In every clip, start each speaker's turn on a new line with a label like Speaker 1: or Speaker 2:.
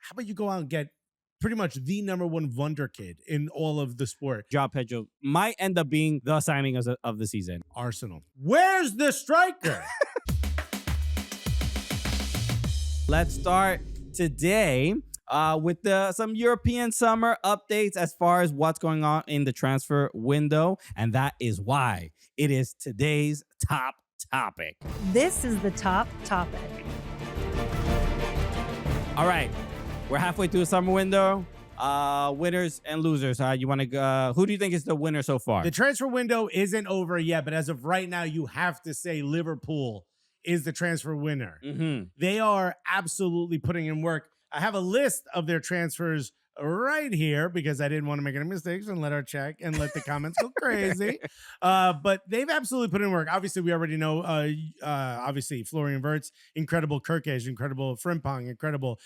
Speaker 1: how about you go out and get pretty much the number one wonder kid in all of the sport?
Speaker 2: João Pedro might end up being the signing of the season.
Speaker 1: Arsenal. Where's the striker?
Speaker 2: Let's start today with some European summer updates as far as what's going on in the transfer window. And that is why it is today's top topic.
Speaker 3: This is the top topic.
Speaker 2: All right. We're halfway through the summer window. Winners and losers. You want to go? Who do you think is the winner so far?
Speaker 1: The transfer window isn't over yet, but as of right now, you have to say Liverpool is the transfer winner.
Speaker 2: Mm-hmm.
Speaker 1: They are absolutely putting in work. I have a list of their transfers right here because I didn't want to make any mistakes and let our check and let the comments go crazy. But they've absolutely put in work. Obviously, we already know, obviously, Florian Wirtz, incredible. Kirkesh, incredible. Frimpong, incredible.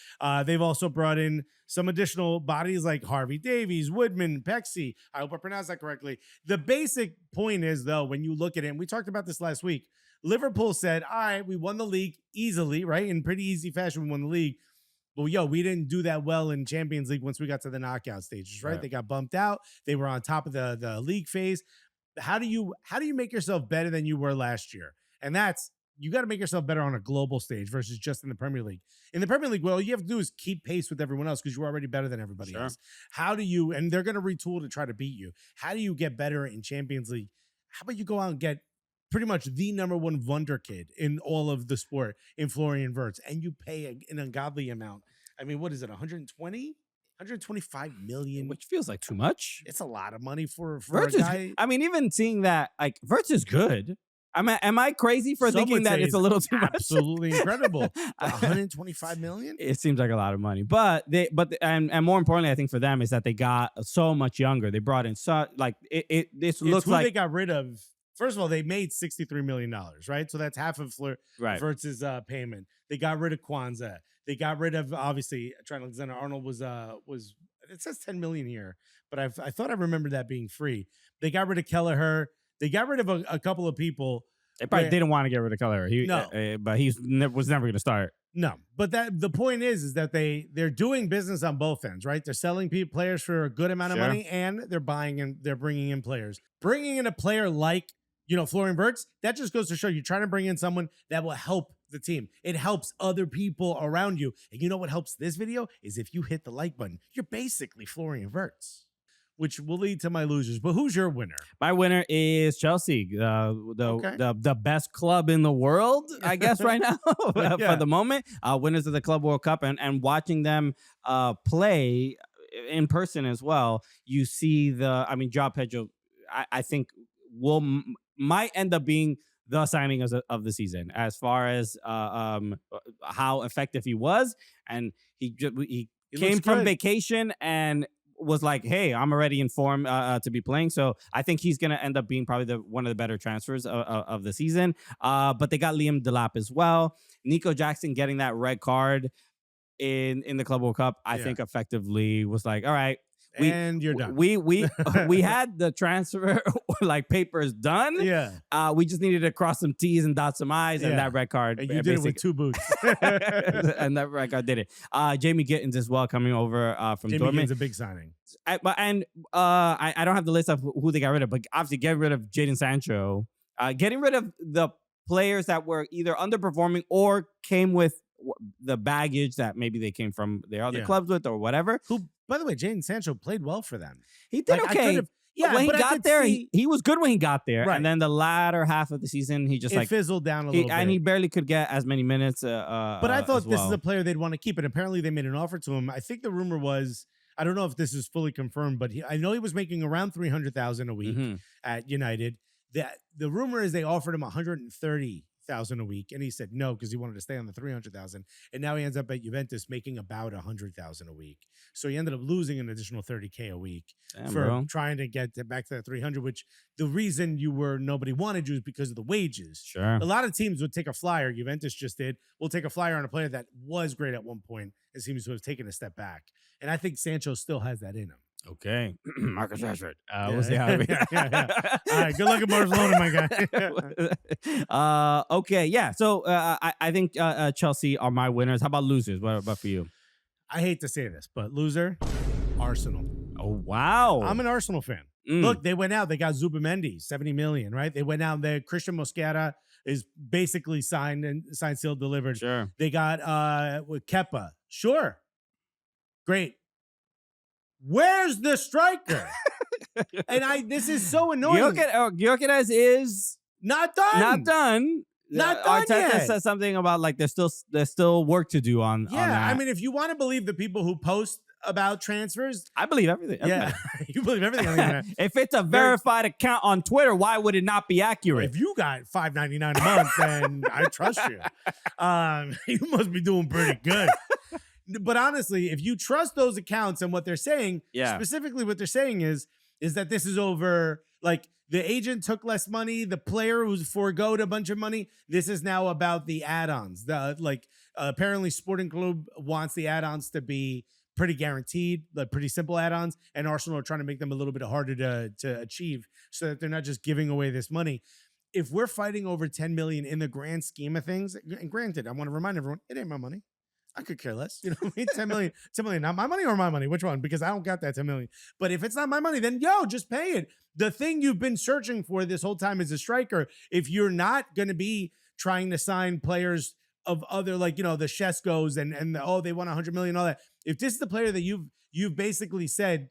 Speaker 1: They've also brought in some additional bodies like Harvey Davies, Woodman, Pexi. I hope I pronounced that correctly. The basic point is, though, when you look at it, and we talked about this last week, Liverpool said, all right, we won the league easily, right? In pretty easy fashion, we won the league. But we didn't do that well in Champions League once we got to the knockout stages, right? They got bumped out. They were on top of the league phase. How do you make yourself better than you were last year? And that's, you got to make yourself better on a global stage versus just in the Premier League. In the Premier League, all you have to do is keep pace with everyone else because you're already better than everybody else. How do you, and they're going to retool to try to beat you. How do you get better in Champions League? How about you go out and get pretty much the number one wonder kid in all of the sport in Florian Wirtz, and you pay an ungodly amount. I mean, what is it, 120? 125 million?
Speaker 2: Which feels like too much.
Speaker 1: It's a lot of money for
Speaker 2: Wirtz
Speaker 1: a guy.
Speaker 2: I mean, even seeing that, like, Wirtz is good. Am I crazy for thinking that it's a little too much?
Speaker 1: Absolutely incredible. 125 million?
Speaker 2: It seems like a lot of money. But more importantly, I think for them is that they got so much younger. They brought in this looks
Speaker 1: who
Speaker 2: like
Speaker 1: they got rid of. First of all, they made $63 million, right? So that's half of Wirtz's payment. They got rid of Kwanzaa. They got rid of, obviously, Trent Alexander-Arnold was it says 10 million here, but I thought I remembered that being free. They got rid of Kelleher. They got rid of a couple of people.
Speaker 2: They probably didn't want to get rid of Kelleher. But he was never going to start.
Speaker 1: No, but the point is that they're doing business on both ends, right? They're selling players for a good amount of money, and they're bringing in players. Bringing in a player like, Florian Wirtz, that just goes to show you're trying to bring in someone that will help the team. It helps other people around you. And you know what helps this video is if you hit the like button, you're basically Florian Wirtz, which will lead to my losers. But who's your winner?
Speaker 2: My winner is Chelsea, the best club in the world, I guess, right now for the moment. Winners of the Club World Cup, and watching them play in person as well. You see João Pedro, I think might end up being the signing of the season as far as how effective he was, and he came from vacation and was like, hey, I'm already in form to be playing. So I think he's going to end up being probably one of the better transfers of the season. But they got Liam Delap as well. Nico Jackson getting that red card in the Club World Cup, I think effectively was like, all right,
Speaker 1: and you're done.
Speaker 2: We had the transfer papers done.
Speaker 1: Yeah.
Speaker 2: We just needed to cross some T's and dot some I's, and that red card.
Speaker 1: And you did it with 2 boots.
Speaker 2: And that red card did it. Jamie Gittins as well coming over from Dortmund.
Speaker 1: Jamie Gittins, a big signing.
Speaker 2: I don't have the list of who they got rid of, but obviously getting rid of Jadon Sancho, getting rid of the players that were either underperforming or came with the baggage that maybe they came from their other clubs with or whatever.
Speaker 1: Who, by the way, Jadon Sancho played well for them.
Speaker 2: He did okay. When he got there, he was good when he got there.
Speaker 1: Right.
Speaker 2: And then the latter half of the season, he just
Speaker 1: fizzled down a little bit.
Speaker 2: And he barely could get as many minutes.
Speaker 1: But I thought this is a player they'd want to keep. And apparently they made an offer to him. I think the rumor was, I don't know if this is fully confirmed, but I know he was making around $300,000 a week at United. The rumor is they offered him $130,000 a week, and he said no because he wanted to stay on the $300,000. And now he ends up at Juventus making about $100,000 a week. So he ended up losing an additional $30K a week trying to get back to that 300. Which the reason nobody wanted you is because of the wages.
Speaker 2: Sure,
Speaker 1: a lot of teams would take a flyer. Juventus just did. We'll take a flyer on a player that was great at one point and seems to have taken a step back. And I think Sancho still has that in him.
Speaker 2: Okay. Marcus Rashford. We'll see how it
Speaker 1: All right. Good luck at Barcelona, my
Speaker 2: guy. Okay. Yeah. So I think Chelsea are my winners. How about losers? What about for you?
Speaker 1: I hate to say this, but loser, Arsenal.
Speaker 2: Oh, wow.
Speaker 1: I'm an Arsenal fan. Look, they went out. They got Zubamendi, 70 million, right? They went out there. Christian Mosquera is basically signed, sealed, delivered.
Speaker 2: Sure.
Speaker 1: They got with Kepa. Sure. Great. Where's the striker? And this is so annoying.
Speaker 2: Gyökeres is
Speaker 1: not done.
Speaker 2: Not done.
Speaker 1: Arteta
Speaker 2: yet. Said something about like there's still work to do on that.
Speaker 1: I mean, if you want to believe the people who post about transfers,
Speaker 2: I believe everything.
Speaker 1: Yeah, you believe everything on the internet.
Speaker 2: If it's a verified account on Twitter, why would it not be accurate?
Speaker 1: If you got $5.99 a month, then I trust you. You must be doing pretty good. But honestly, if you trust those accounts and what they're saying, specifically what they're saying is that this is over. Like the agent took less money, the player was foregoed a bunch of money. This is now about the add-ons. Apparently, Sporting Club wants the add-ons to be pretty guaranteed, like pretty simple add-ons, and Arsenal are trying to make them a little bit harder to achieve so that they're not just giving away this money. If we're fighting over 10 million in the grand scheme of things, and granted, I want to remind everyone, it ain't my money. I could care less. You know what I mean? 10 million, not my money or my money? Which one? Because I don't got that 10 million. But if it's not my money, then just pay it. The thing you've been searching for this whole time is a striker. If you're not going to be trying to sign players of other, like, the Sheskos and they want 100 million, all that. If this is the player that you've basically said,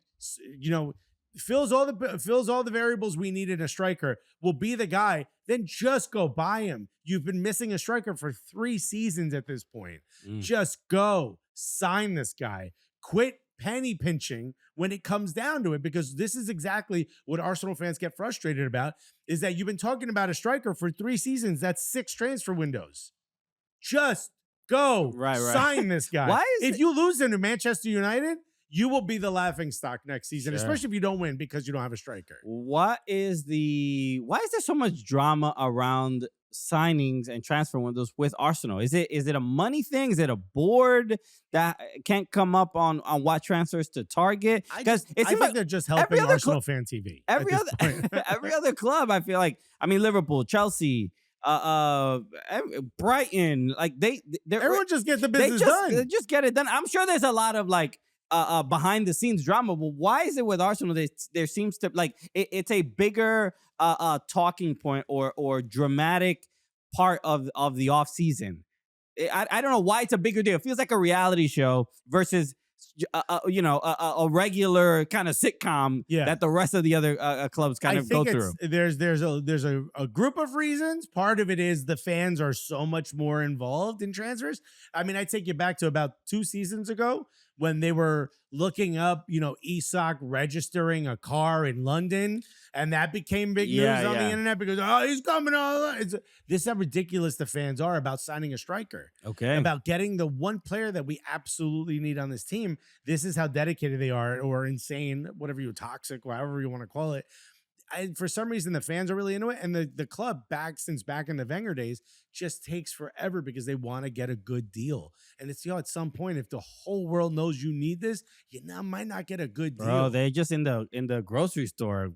Speaker 1: fills all the variables we need in a striker, will be the guy, then just go buy him. You've been missing a striker for 3 seasons at this point. Just go sign this guy. Quit penny pinching when it comes down to it, because this is exactly what Arsenal fans get frustrated about, is that you've been talking about a striker for 3 seasons. That's 6 transfer windows. Just go sign this guy. If you lose him to Manchester United, you will be the laughing stock next season, especially if you don't win because you don't have a striker.
Speaker 2: Why is there so much drama around signings and transfer windows with Arsenal? Is it a money thing? Is it a board that can't come up on what transfers to target? Because I
Speaker 1: think they're just helping Arsenal fan TV.
Speaker 2: Every other club, I feel like, Liverpool, Chelsea, Brighton, like
Speaker 1: everyone just gets the business done.
Speaker 2: They just get it done. I'm sure there's a lot of like behind the scenes drama, but why is it with Arsenal there seems to like it's a bigger talking point or dramatic part of the off season? I don't know why it's a bigger deal. It feels like a reality show versus a regular kind of sitcom that the rest of the other clubs kind of go through.
Speaker 1: There's a group of reasons. Part of it is the fans are so much more involved in transfers. I mean, I take you back to about 2 seasons ago when they were looking up, Isak registering a car in London, and that became big news on the internet because he's coming. This is how ridiculous the fans are about signing a striker.
Speaker 2: Okay,
Speaker 1: about getting the one player that we absolutely need on this team. This is how dedicated they are, or insane, toxic, however you want to call it. For some reason, the fans are really into it, and the club since back in the Wenger days just takes forever because they want to get a good deal. And it's at some point, if the whole world knows you need this, you might not get a good deal.
Speaker 2: Bro, they just in the grocery store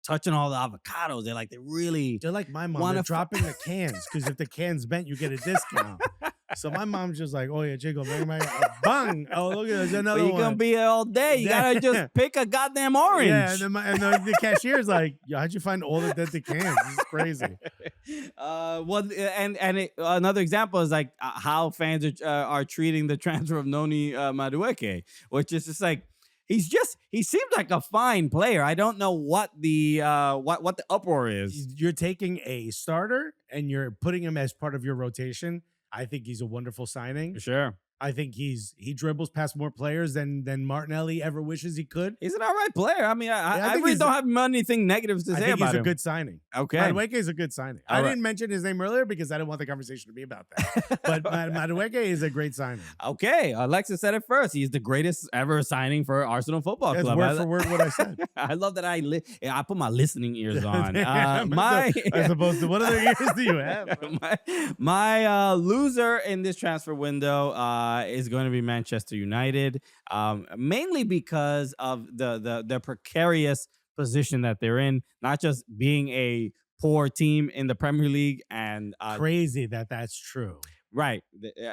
Speaker 2: touching all the avocados. They're like
Speaker 1: my mom. They're dropping the cans because if the can's bent, you get a discount. So my mom's just like, oh yeah, Chico, bang. Oh, look at there's another one.
Speaker 2: You're going to be here all day. You got to just pick a goddamn orange.
Speaker 1: Yeah, and the cashier's like, yo, how'd you find all the dented cans? This is crazy.
Speaker 2: Another example is like how fans are treating the transfer of Noni Madueke, which is just like, he seems like a fine player. I don't know what the uproar is.
Speaker 1: You're taking a starter and you're putting him as part of your rotation. I think he's a wonderful signing.
Speaker 2: Sure.
Speaker 1: I think he dribbles past more players than Martinelli ever wishes he could.
Speaker 2: He's an all right player. I mean, I really don't have anything negative to say about him. I think
Speaker 1: he's a good signing.
Speaker 2: Okay.
Speaker 1: Madueke is a good signing. I didn't mention his name earlier because I didn't want the conversation to be about that. But Madueke is a great signing.
Speaker 2: Okay. Alexis said it first. He's the greatest ever signing for Arsenal Football Club.
Speaker 1: Word for word what I said.
Speaker 2: I love that I put my listening ears on.
Speaker 1: As opposed to what other ears do you have?
Speaker 2: My loser in this transfer window is going to be Manchester United, mainly because of the precarious position that they're in, not just being a poor team in the Premier League and
Speaker 1: crazy that's true.
Speaker 2: Right,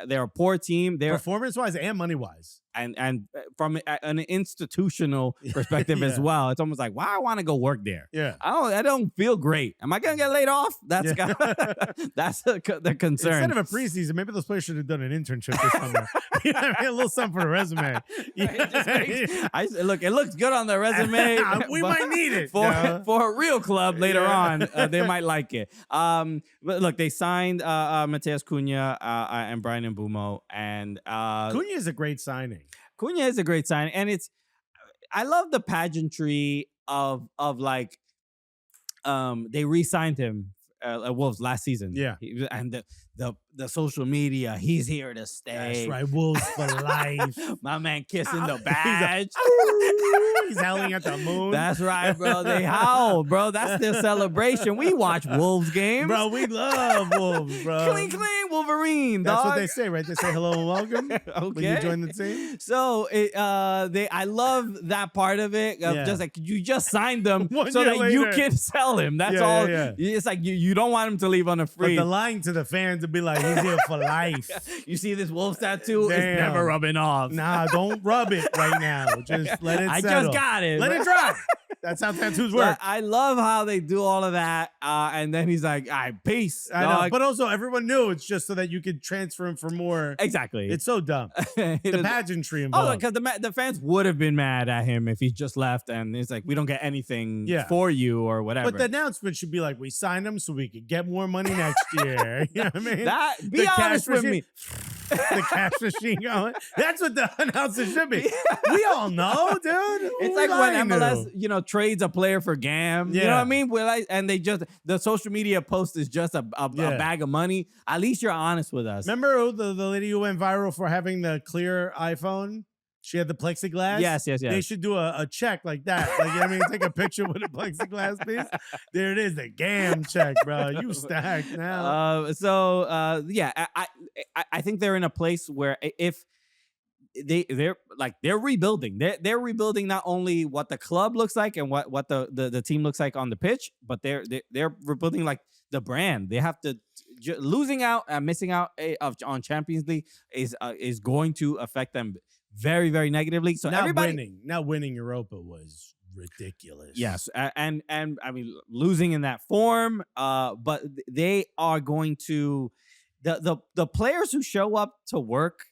Speaker 2: they're a poor team. They're
Speaker 1: performance-wise and money-wise.
Speaker 2: and from an institutional perspective as well, it's almost like, why I want to go work there?
Speaker 1: Yeah,
Speaker 2: I don't feel great. Am I gonna get laid off? That's that's the concern.
Speaker 1: Instead of a preseason, maybe those players should have done an internship this summer. You know what I mean? A little something for the resume.
Speaker 2: Look, it looks good on the resume.
Speaker 1: We might need it
Speaker 2: for a real club later on. They might like it. But look, they signed Mateus Cunha and Brian Mbeumo, and
Speaker 1: Cunha is a great signing.
Speaker 2: Cunha is a great signing, and I love the pageantry of like they re-signed him at Wolves last season.
Speaker 1: Yeah,
Speaker 2: and the social media, he's here to stay.
Speaker 1: That's right, Wolves for life.
Speaker 2: My man kissing the badge.
Speaker 1: He's howling at the moon.
Speaker 2: That's right, bro. They howl, bro. That's their celebration. We watch Wolves games,
Speaker 1: bro. We love Wolves, bro.
Speaker 2: Clean, Wolverine.
Speaker 1: That's
Speaker 2: dog.
Speaker 1: what they say, right? They say hello and welcome.
Speaker 2: Okay.
Speaker 1: When you join the team.
Speaker 2: So I love that part of it. Just like you just signed them so that
Speaker 1: later,
Speaker 2: you can sell him. That's all. Yeah. It's like you don't want him to leave on a free.
Speaker 1: But the lying to the fans would be like, he's here for life.
Speaker 2: You see this Wolves tattoo? Damn. It's never rubbing off.
Speaker 1: Nah, don't rub it right now. Just let it settle.
Speaker 2: I just got it.
Speaker 1: Let it dry. That's how tattoos work.
Speaker 2: I love how they do all of that. And then he's like, all right, peace.
Speaker 1: I know. But also everyone knew it's just so that you could transfer him for more.
Speaker 2: Exactly.
Speaker 1: It's so dumb. The pageantry involved.
Speaker 2: Oh, because the fans would have been mad at him if he just left and it's like, we don't get anything for you or whatever.
Speaker 1: But the announcement should be like, we signed him so we could get more money next year. You know what I mean?
Speaker 2: Be honest with me.
Speaker 1: The cash machine going. That's what the announcer should be. We all know, dude.
Speaker 2: It's like when MLS, trades a player for GAM. You know what I mean? And they just, the social media post is just a bag of money. At least you're honest with us.
Speaker 1: Remember the lady who went viral for having the clear iPhone? She had the plexiglass.
Speaker 2: Yes.
Speaker 1: They should do a check like that. Like, you know what I mean? Take a picture with a plexiglass piece. There it is, the GAM check, bro. You stacked now.
Speaker 2: I think they're in a place where if they're rebuilding. They're rebuilding not only what the club looks like and what the team looks like on the pitch, but they're rebuilding like the brand. They have to losing out and missing out on Champions League is going to affect them very, very negatively. So
Speaker 1: not winning Europa was ridiculous.
Speaker 2: Yes, and I mean losing in that form. But they are going to the players who show up to work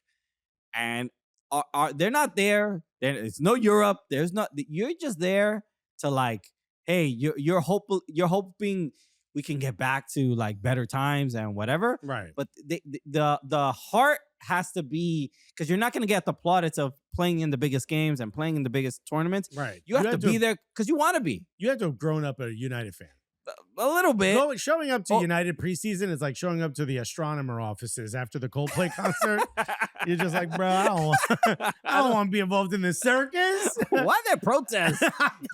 Speaker 2: and are they're not there. It's no Europe. There's not. You're just there to like, hey, you're hoping we can get back to like better times and whatever.
Speaker 1: Right.
Speaker 2: But the heart has to be, because you're not going to get the plaudits of playing in the biggest games and playing in the biggest tournaments.
Speaker 1: Right.
Speaker 2: You have to be there because you want to be.
Speaker 1: You have to have grown up a United fan.
Speaker 2: A little bit.
Speaker 1: Showing up to United preseason is like showing up to the astronomer offices after the Coldplay concert. You're just like, bro, I don't want to be involved in this circus.
Speaker 2: Why that protest?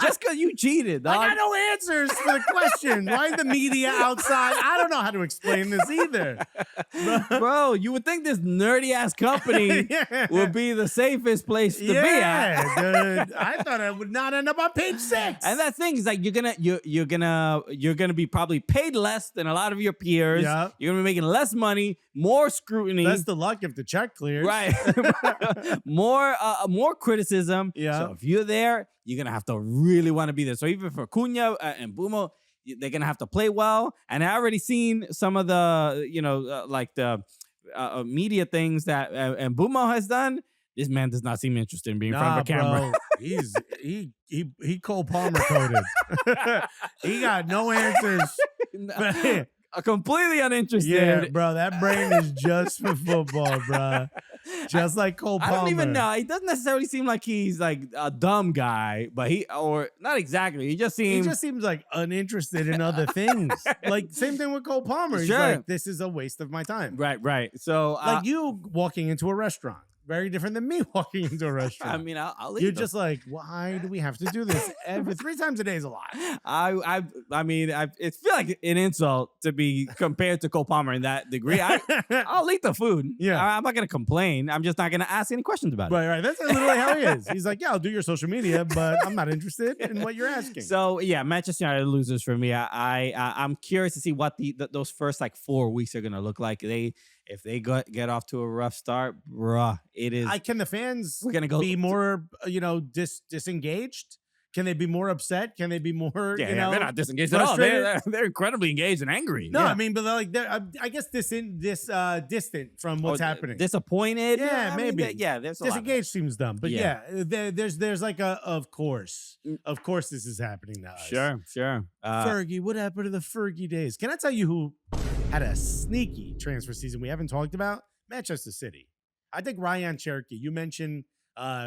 Speaker 2: Just because you cheated, dog.
Speaker 1: I got no answers for the question. Why the media outside? I don't know how to explain this either.
Speaker 2: Bro, you would think this nerdy ass company would be the safest place to be at.
Speaker 1: Dude. I thought I would not end up on page 6.
Speaker 2: And that thing is like you're gonna be probably paid less than a lot of your peers.
Speaker 1: Yeah.
Speaker 2: You're gonna be making less money, more scrutiny.
Speaker 1: That's the luck if the check clears.
Speaker 2: Right. more criticism.
Speaker 1: Yeah.
Speaker 2: So if you're there, you're gonna have to really want to be there. So even for Cunha and Mbeumo, they're gonna have to play well. And I already seen some of the media things that Mbeumo has done. This man does not seem interested in being in front of a camera.
Speaker 1: Bro, he Cole Palmer coded. He got no answers.
Speaker 2: Completely uninterested.
Speaker 1: Yeah, bro, that brain is just for football, bro. Just like Cole Palmer.
Speaker 2: I don't even know. He doesn't necessarily seem like he's like a dumb guy, but not exactly. He just seems
Speaker 1: like uninterested in other things. Like same thing with Cole Palmer. He's like, this is a waste of my time.
Speaker 2: Right. So
Speaker 1: like you walking into a restaurant. Very different than me walking into a restaurant.
Speaker 2: I mean, I'll eat.
Speaker 1: You're just like, why do we have to do this every 3 times a day is a lot.
Speaker 2: I mean, it feels like an insult to be compared to Cole Palmer in that degree. I'll eat the food.
Speaker 1: Yeah,
Speaker 2: I'm not gonna complain. I'm just not gonna ask any questions about it.
Speaker 1: Right. That's literally how he is. He's like, yeah, I'll do your social media, but I'm not interested in what you're asking.
Speaker 2: So yeah, Manchester United losers for me. I'm curious to see what those first like 4 weeks are gonna look like. if they get off to a rough start, bruh, it is.
Speaker 1: Can the fans
Speaker 2: We're gonna go
Speaker 1: be more, disengaged? Can they be more upset? Can they be more,
Speaker 2: they're not disengaged at all. They're incredibly engaged and angry.
Speaker 1: No, I mean, but they're I guess distant from what's happening.
Speaker 2: Disappointed.
Speaker 1: Yeah, maybe.
Speaker 2: There's a
Speaker 1: disengaged seems dumb, but there's like of course this is happening to us.
Speaker 2: Sure.
Speaker 1: Fergie, what happened to the Fergie days? Can I tell you who had a sneaky transfer season we haven't talked about? Manchester City. I think Ryan Cherokee. You mentioned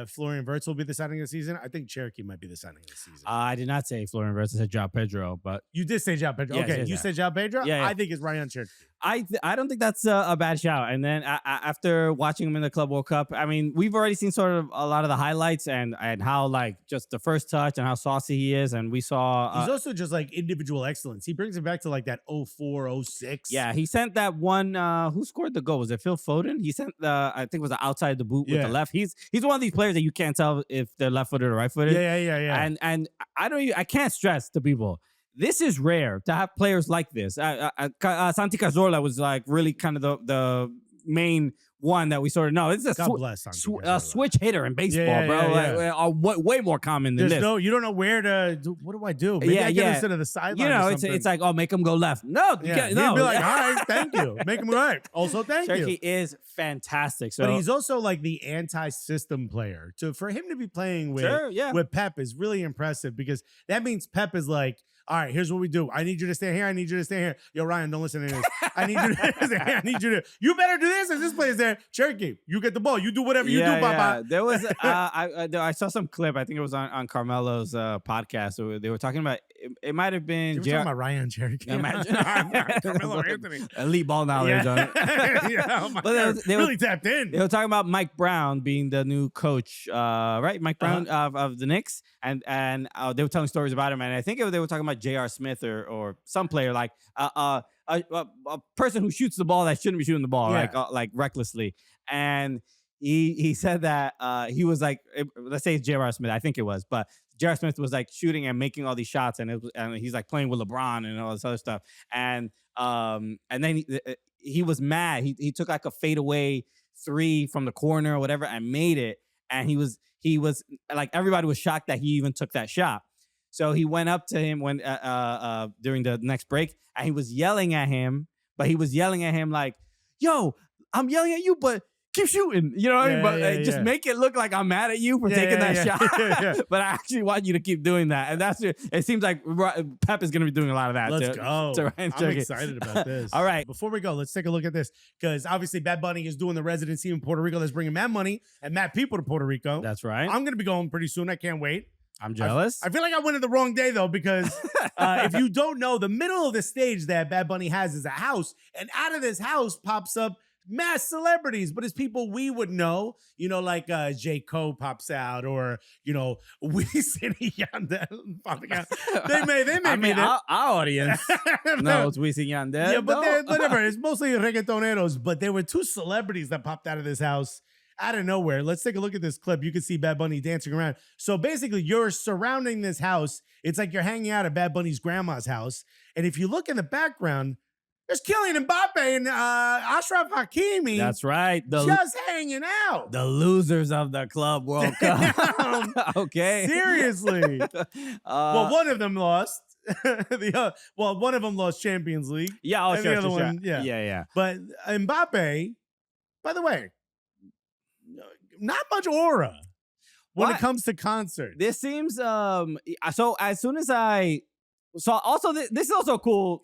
Speaker 1: Florian Wirtz will be the signing of the season. I think Cherokee might be the signing of the season.
Speaker 2: I did not say Florian Wirtz. I said João Pedro, but
Speaker 1: you did say João Pedro. Okay, you said João Pedro.
Speaker 2: Yeah.
Speaker 1: I think it's Ryan Cherokee.
Speaker 2: I don't think that's a bad shout. And then after watching him in the Club World Cup, I mean, we've already seen sort of a lot of the highlights and how like just the first touch and how saucy he is. And we saw
Speaker 1: he's also just like individual excellence. He brings it back to like that 04, 06.
Speaker 2: Yeah, he sent that one. Who scored the goal? Was it Phil Foden? He sent I think it was the outside the boot with the left. He's one of these players that you can't tell if they're left footed or right footed.
Speaker 1: Yeah.
Speaker 2: And I can't stress to people, this is rare to have players like this. Santi Cazorla was like really kind of the main one that we sort of know. It's a switch hitter in baseball, bro. Way more common than this.
Speaker 1: You don't know where to do. What do I do? Maybe I get instead of the sideline.
Speaker 2: It's like, oh, make him go left. No,
Speaker 1: He'd be like, all right, thank you. Make him right. Also, thank you.
Speaker 2: Cherokee is fantastic. So,
Speaker 1: but he's also like the anti-system player. For him to be playing with Pep is really impressive because that means Pep is like, all right, here's what we do. I need you to stay here. I need you to stay here. Yo, Ryan, don't listen to this. I need you to I need you to. You better do this. If this player's there, Cherokee, you get the ball. You do whatever you do, Papa.
Speaker 2: There was I saw some clip. I think it was on Carmelo's podcast. They were talking about it might have been
Speaker 1: talking about Ryan Cherokee.
Speaker 2: Imagine
Speaker 1: Carmelo Anthony.
Speaker 2: Elite ball knowledge on it.
Speaker 1: Oh my God. They really tapped in.
Speaker 2: They were talking about Mike Brown being the new coach, right? Mike Brown of the Knicks, and they were telling stories about him. And I think they were talking about J.R. Smith or some player like a person who shoots the ball that shouldn't be shooting the ball, like recklessly. And he said that he was like, let's say it's J.R. Smith, I think it was, but J.R. Smith was like shooting and making all these shots, and he's like playing with LeBron and all this other stuff. And then he was mad. He took like a fadeaway three from the corner or whatever and made it. And he was like, everybody was shocked that he even took that shot. So he went up to him when during the next break, and he was yelling at him, but he was yelling at him like, yo, I'm yelling at you, but keep shooting. You know what I mean? But just make it look like I'm mad at you for taking that shot. But I actually want you to keep doing that. And that's it seems like Pep is going to be doing a lot of that.
Speaker 1: Let's go. I'm excited about this.
Speaker 2: All right.
Speaker 1: Before we go, let's take a look at this. Because obviously Bad Bunny is doing the residency in Puerto Rico. That's bringing mad money and mad people to Puerto Rico.
Speaker 2: That's right.
Speaker 1: I'm going to be going pretty soon. I can't wait.
Speaker 2: I'm jealous.
Speaker 1: I feel like I went in the wrong day, though, because if you don't know, the middle of the stage that Bad Bunny has is a house. And out of this house pops up mass celebrities, but it's people we would know, like J. Cole pops out, or, Wisin y Yandel popping out. They may
Speaker 2: I mean, our audience knows Wisin y Yandel.
Speaker 1: Yeah, but whatever. It's mostly reggaetoneros, but there were two celebrities that popped out of this house out of nowhere. Let's take a look at this clip. You can see Bad Bunny dancing around. So basically, you're surrounding this house. It's like you're hanging out at Bad Bunny's grandma's house. And if you look in the background, there's Kylian Mbappe and Achraf Hakimi.
Speaker 2: That's right.
Speaker 1: Just hanging out.
Speaker 2: The losers of the Club World Cup. Okay.
Speaker 1: Seriously. Well, one of them lost. One of them lost Champions League.
Speaker 2: Yeah,
Speaker 1: and the other one,
Speaker 2: yeah.
Speaker 1: But Mbappe, by the way, not much aura when it comes to concerts.
Speaker 2: This seems so as soon as I saw, also this is also a cool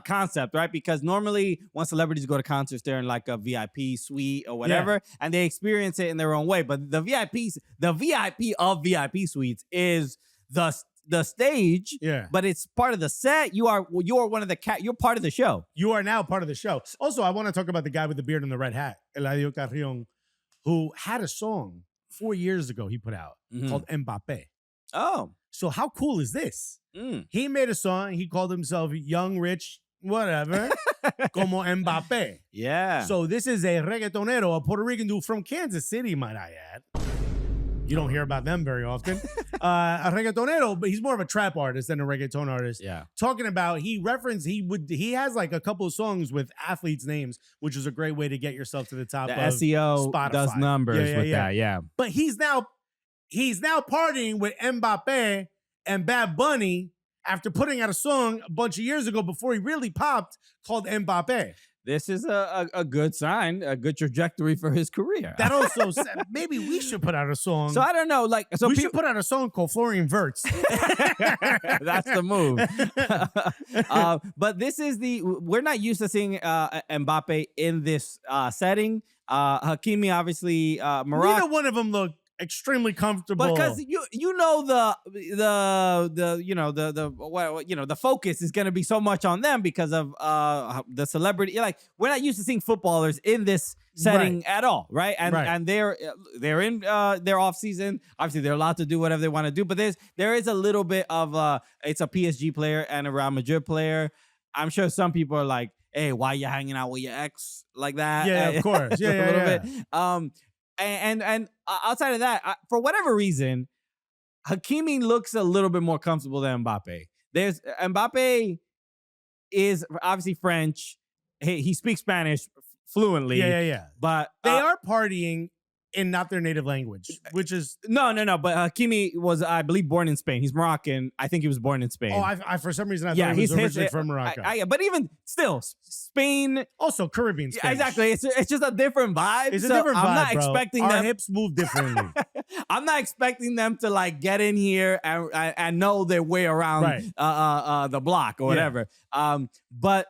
Speaker 2: concept, right? Because normally when celebrities go to concerts, they're in like a VIP suite or whatever, and they experience it in their own way. But the VIP of VIP suites is the stage, but it's part of the set. You are one of the you're part of the show.
Speaker 1: You are now part of the show. Also, I want to talk about the guy with the beard and the red hat, Eladio Carrion, who had a song 4 years ago he put out called Mbappe.
Speaker 2: Oh.
Speaker 1: So how cool is this? He made a song. He called himself Young, Rich, whatever, como Mbappe.
Speaker 2: Yeah.
Speaker 1: So this is a reggaetonero, a Puerto Rican dude from Kansas City, might I add. You don't hear about them very often. A reggaetonero, but he's more of a trap artist than a reggaeton artist.
Speaker 2: Yeah.
Speaker 1: Talking about, he has like a couple of songs with athletes' names, which is a great way to get yourself to the top
Speaker 2: The
Speaker 1: of
Speaker 2: SEO
Speaker 1: Spotify.
Speaker 2: does numbers with that. Yeah.
Speaker 1: But he's now partying with Mbappe and Bad Bunny after putting out a song a bunch of years ago before he really popped called Mbappe.
Speaker 2: This is a good sign, a good trajectory for his career.
Speaker 1: That also said, maybe we should put out a song.
Speaker 2: So I don't know,
Speaker 1: we should put out a song called Florian Wirtz.
Speaker 2: That's the move. But this is we're not used to seeing Mbappe in this setting. Hakimi, obviously, Morocco.
Speaker 1: Neither one of them look extremely comfortable
Speaker 2: because you know the focus is going to be so much on them because of the celebrity. Like, we're not used to seeing footballers in this setting at all, right? And they're in their off season. Obviously, they're allowed to do whatever they want to do, but there is a little bit of it's a PSG player and a Real Madrid player. I'm sure some people are like, hey, why you hanging out with your ex like that?
Speaker 1: Yeah, of course. Yeah,
Speaker 2: a little bit. And outside of that, for whatever reason, Hakimi looks a little bit more comfortable than Mbappe. Mbappe is obviously French. He speaks Spanish fluently.
Speaker 1: Yeah.
Speaker 2: But
Speaker 1: they are partying in not their native language, which is
Speaker 2: no. But Hakimi was, I believe, born in Spain. He's Moroccan. I think he was born in Spain.
Speaker 1: Oh, I for some reason I thought he was originally from Morocco.
Speaker 2: But even still, Spain,
Speaker 1: also Caribbean Spanish.
Speaker 2: Exactly. It's just a different vibe.
Speaker 1: It's a different vibe.
Speaker 2: I'm not expecting
Speaker 1: Our
Speaker 2: them.
Speaker 1: hips move differently.
Speaker 2: I'm not expecting them to like get in here and know their way around the block or whatever. But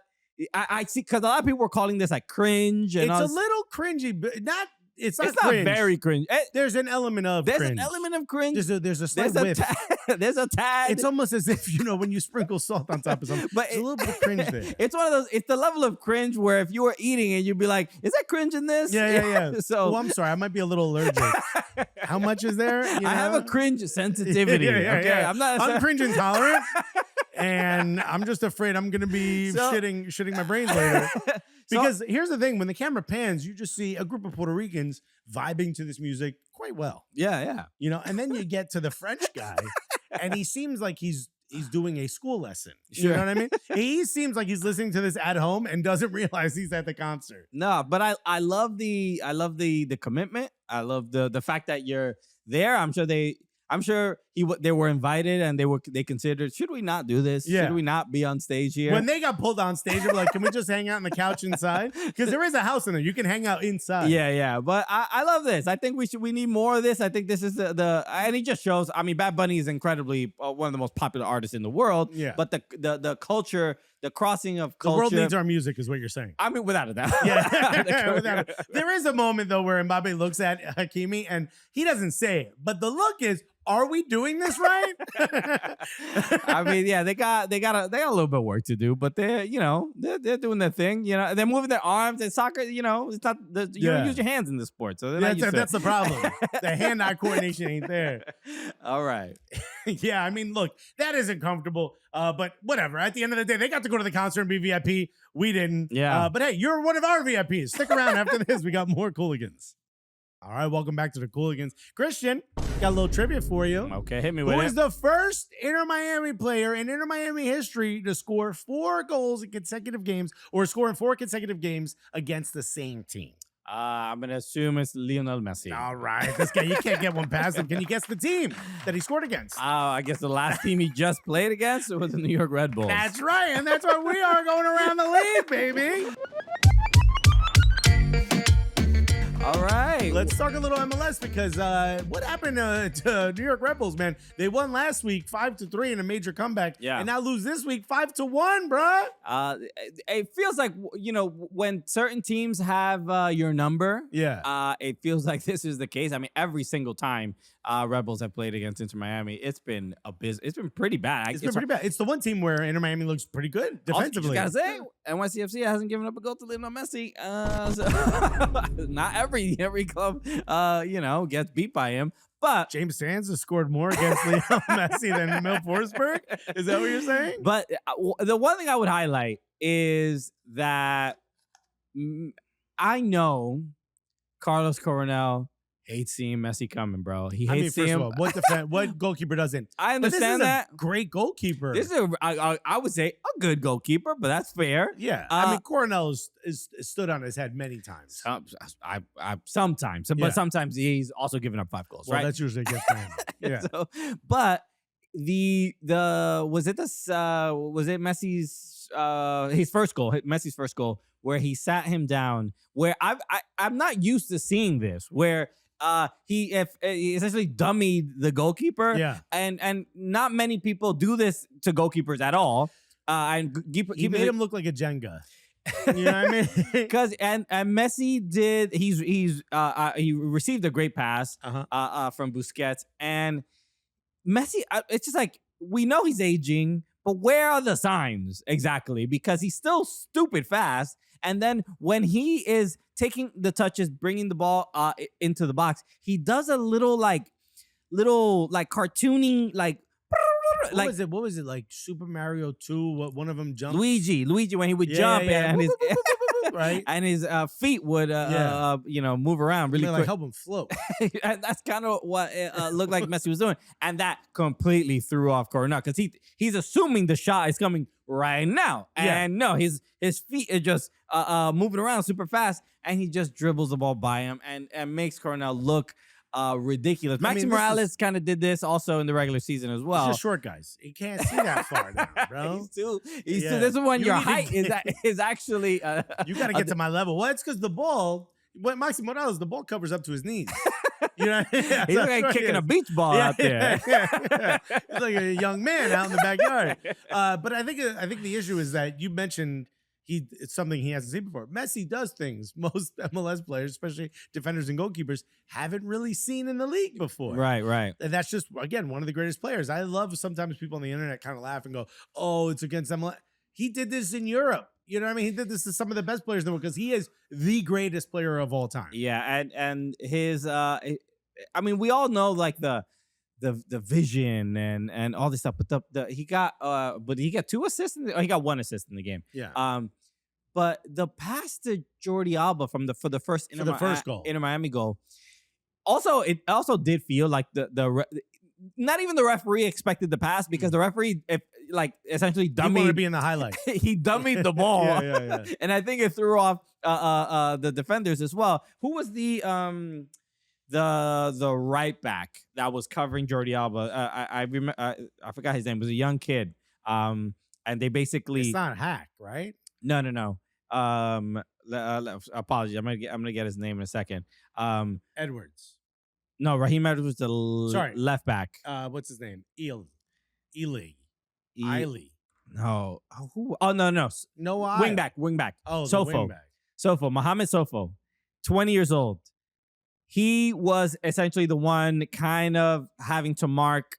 Speaker 2: I see, because a lot of people were calling this like cringe. And
Speaker 1: it's a little cringy, but not. It's not
Speaker 2: very cringe.
Speaker 1: There's an element of
Speaker 2: cringe.
Speaker 1: There's
Speaker 2: an element of cringe.
Speaker 1: There's a slight whiff.
Speaker 2: There's a tad.
Speaker 1: It's almost as if, when you sprinkle salt on top of something. But it's a little bit of cringe there.
Speaker 2: It's one of those. It's the level of cringe where if you were eating and you'd be like, "Is that cringe in this?"
Speaker 1: Yeah.
Speaker 2: So,
Speaker 1: I'm sorry, I might be a little allergic. How much is there?
Speaker 2: I have a cringe sensitivity. Okay,
Speaker 1: I'm cringe intolerant, and I'm just afraid I'm gonna be shitting my brains later. Because here's the thing: when the camera pans, you just see a group of Puerto Ricans vibing to this music quite well.
Speaker 2: Yeah.
Speaker 1: And then you get to the French guy, and he seems like he's doing a school lesson.
Speaker 2: Sure.
Speaker 1: You know what I mean? He seems like he's listening to this at home and doesn't realize he's at the concert.
Speaker 2: No, but I love the commitment. I love the fact that you're there. I'm sure they were invited and they considered, should we not do this?
Speaker 1: Yeah.
Speaker 2: Should we not be on stage here?
Speaker 1: When they got pulled on stage, they were like, can we just hang out on the couch inside? Because there is a house in there. You can hang out inside.
Speaker 2: Yeah. But I love this. I think we need more of this. I think this is and it just shows, I mean, Bad Bunny is incredibly one of the most popular artists in the world.
Speaker 1: Yeah.
Speaker 2: But the culture, the crossing of culture.
Speaker 1: The world needs our music is what you're saying.
Speaker 2: I mean, without a doubt.
Speaker 1: Yeah. Without it. There is a moment, though, where Mbappe looks at Hakimi and he doesn't say it. But the look is, are we doing this right?
Speaker 2: I mean, yeah, they got a little bit of work to do, but they're doing their thing. They're moving their arms. And soccer, it's not you don't use your hands in this sport, so
Speaker 1: that's the problem. The hand-eye coordination ain't there.
Speaker 2: All right.
Speaker 1: Yeah, I mean, look, that isn't comfortable. But whatever. At the end of the day, they got to go to the concert and be VIP. We didn't.
Speaker 2: Yeah.
Speaker 1: But hey, you're one of our VIPs. Stick around after this. We got more Cooligans. All right, welcome back to the Cooligans. Christian, got a little trivia for you.
Speaker 2: Okay, hit me with it.
Speaker 1: Who is the first Inter Miami player in Inter Miami history to score 4 goals in consecutive games or score in 4 consecutive games against the same team?
Speaker 2: I'm going to assume it's Lionel Messi.
Speaker 1: All right, this guy, you can't get one past him. Can you guess the team that he scored against?
Speaker 2: I guess the last team he just played against was the New York Red Bulls.
Speaker 1: That's right, and that's why we are going around the league, baby.
Speaker 2: All right.
Speaker 1: Let's talk a little MLS because what happened to New York Red Bulls, man? They won last week 5-3 in a major comeback.
Speaker 2: Yeah.
Speaker 1: And now lose this week 5-1, bruh.
Speaker 2: It feels like, when certain teams have your number, it feels like this is the case. I mean, every single time Red Bulls have played against Inter Miami, it's been pretty bad.
Speaker 1: It's been pretty bad. It's the one team where Inter Miami looks pretty good defensively.
Speaker 2: Also, just gotta say, NYCFC hasn't given up a goal to Lionel Messi. So not every club, gets beat by him. But
Speaker 1: James Sands has scored more against Lionel Messi than Mil Forsberg. Is that what you're saying?
Speaker 2: But the one thing I would highlight is that I know Carlos Coronel hates seeing Messi coming, bro. He hates
Speaker 1: I mean,
Speaker 2: seeing
Speaker 1: first of all, what goalkeeper doesn't?
Speaker 2: I
Speaker 1: But this is
Speaker 2: understand
Speaker 1: a
Speaker 2: that.
Speaker 1: great goalkeeper.
Speaker 2: This is I would say a good goalkeeper, but that's fair.
Speaker 1: Yeah, I mean, Coronel is stood on his head many times.
Speaker 2: Sometimes, but sometimes he's also given up 5 goals.
Speaker 1: Well,
Speaker 2: right?
Speaker 1: that's usually against him. Yeah.
Speaker 2: So, but the was it Messi's his first goal, Messi's first goal, where he sat him down, where I'm not used to seeing this, where he essentially dummied the goalkeeper.
Speaker 1: Yeah.
Speaker 2: And not many people do this to goalkeepers at all. And
Speaker 1: He made him look like a Jenga. You know what I mean?
Speaker 2: Because and Messi did he received a great pass from Busquets, and Messi, it's just like, we know he's aging, but where are the signs exactly? Because he's still stupid fast. And then when he is taking the touches, bringing the ball into the box, he does a little cartoony,
Speaker 1: What was it like Super Mario 2? What one of them jumped?
Speaker 2: Luigi when he would jump and his
Speaker 1: right,
Speaker 2: and his feet would move around really quick.
Speaker 1: Like help him float.
Speaker 2: And that's kind of what it looked like Messi was doing, and that completely threw off Coronel because he's assuming the shot is coming right now, and no, his feet are just moving around super fast, and he just dribbles the ball by him and makes Coronel look ridiculous. Maxi Morales kind of did this also in the regular season as well.
Speaker 1: He's just short, guys. He can't see that far now, bro.
Speaker 2: He's too. This is when your height is actually.
Speaker 1: You got to get to my level. Well, it's because the ball. When Maxi Morales, the ball covers up to his knees. You know,
Speaker 2: he's like kicking a beach ball out there.
Speaker 1: He's like a young man out in the backyard. But I think the issue is that you mentioned it's something he hasn't seen before. Messi does things most MLS players, especially defenders and goalkeepers, haven't really seen in the league before.
Speaker 2: Right.
Speaker 1: And that's just, again, one of the greatest players. I love sometimes people on the internet kind of laugh and go, "Oh, it's against MLS." He did this in Europe. You know what I mean? He did this to some of the best players in the world because he is the greatest player of all time.
Speaker 2: Yeah, and his I mean, we all know like the vision and all this stuff, but he got 2 assists he got 1 assist in the game.
Speaker 1: Yeah.
Speaker 2: But the pass to Jordi Alba for the first
Speaker 1: goal,
Speaker 2: Inter Miami goal, it also did feel like not even the referee expected the pass, because the referee essentially dummied.
Speaker 1: He wanted to be in the highlight.
Speaker 2: He dummied the ball.
Speaker 1: Yeah.
Speaker 2: And I think it threw off the defenders as well. Who was the right back that was covering Jordi Alba? I remember. I forgot his name. It was a young kid. And they basically.
Speaker 1: It's not Hack, right?
Speaker 2: No. Apologies. I'm gonna get his name in a second.
Speaker 1: Edwards.
Speaker 2: No, Raheem Edwards was the left back.
Speaker 1: What's his name? Ely.
Speaker 2: No. Oh, no.
Speaker 1: No.
Speaker 2: Wingback.
Speaker 1: Oh,
Speaker 2: Sofo. Mohamed Sofo, 20 years old. He was essentially the one kind of having to mark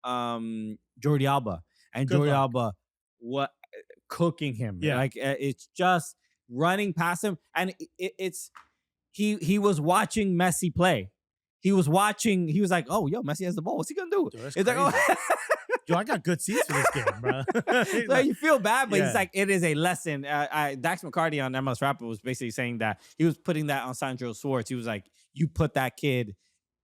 Speaker 2: Jordi Alba, and Jordi Alba cooking him.
Speaker 1: Yeah.
Speaker 2: Like it's just running past him, and he was watching Messi play. He was like, "Oh, yo, Messi has the ball. What's he gonna do?"
Speaker 1: Dude,
Speaker 2: it's like, "Oh."
Speaker 1: Yo, I got good seats for this game, bro.
Speaker 2: So you feel bad, but it's like, it is a lesson. Dax McCarty on MLS Rapper was basically saying that he was putting that on Sandro Schwartz. He was like, you put that kid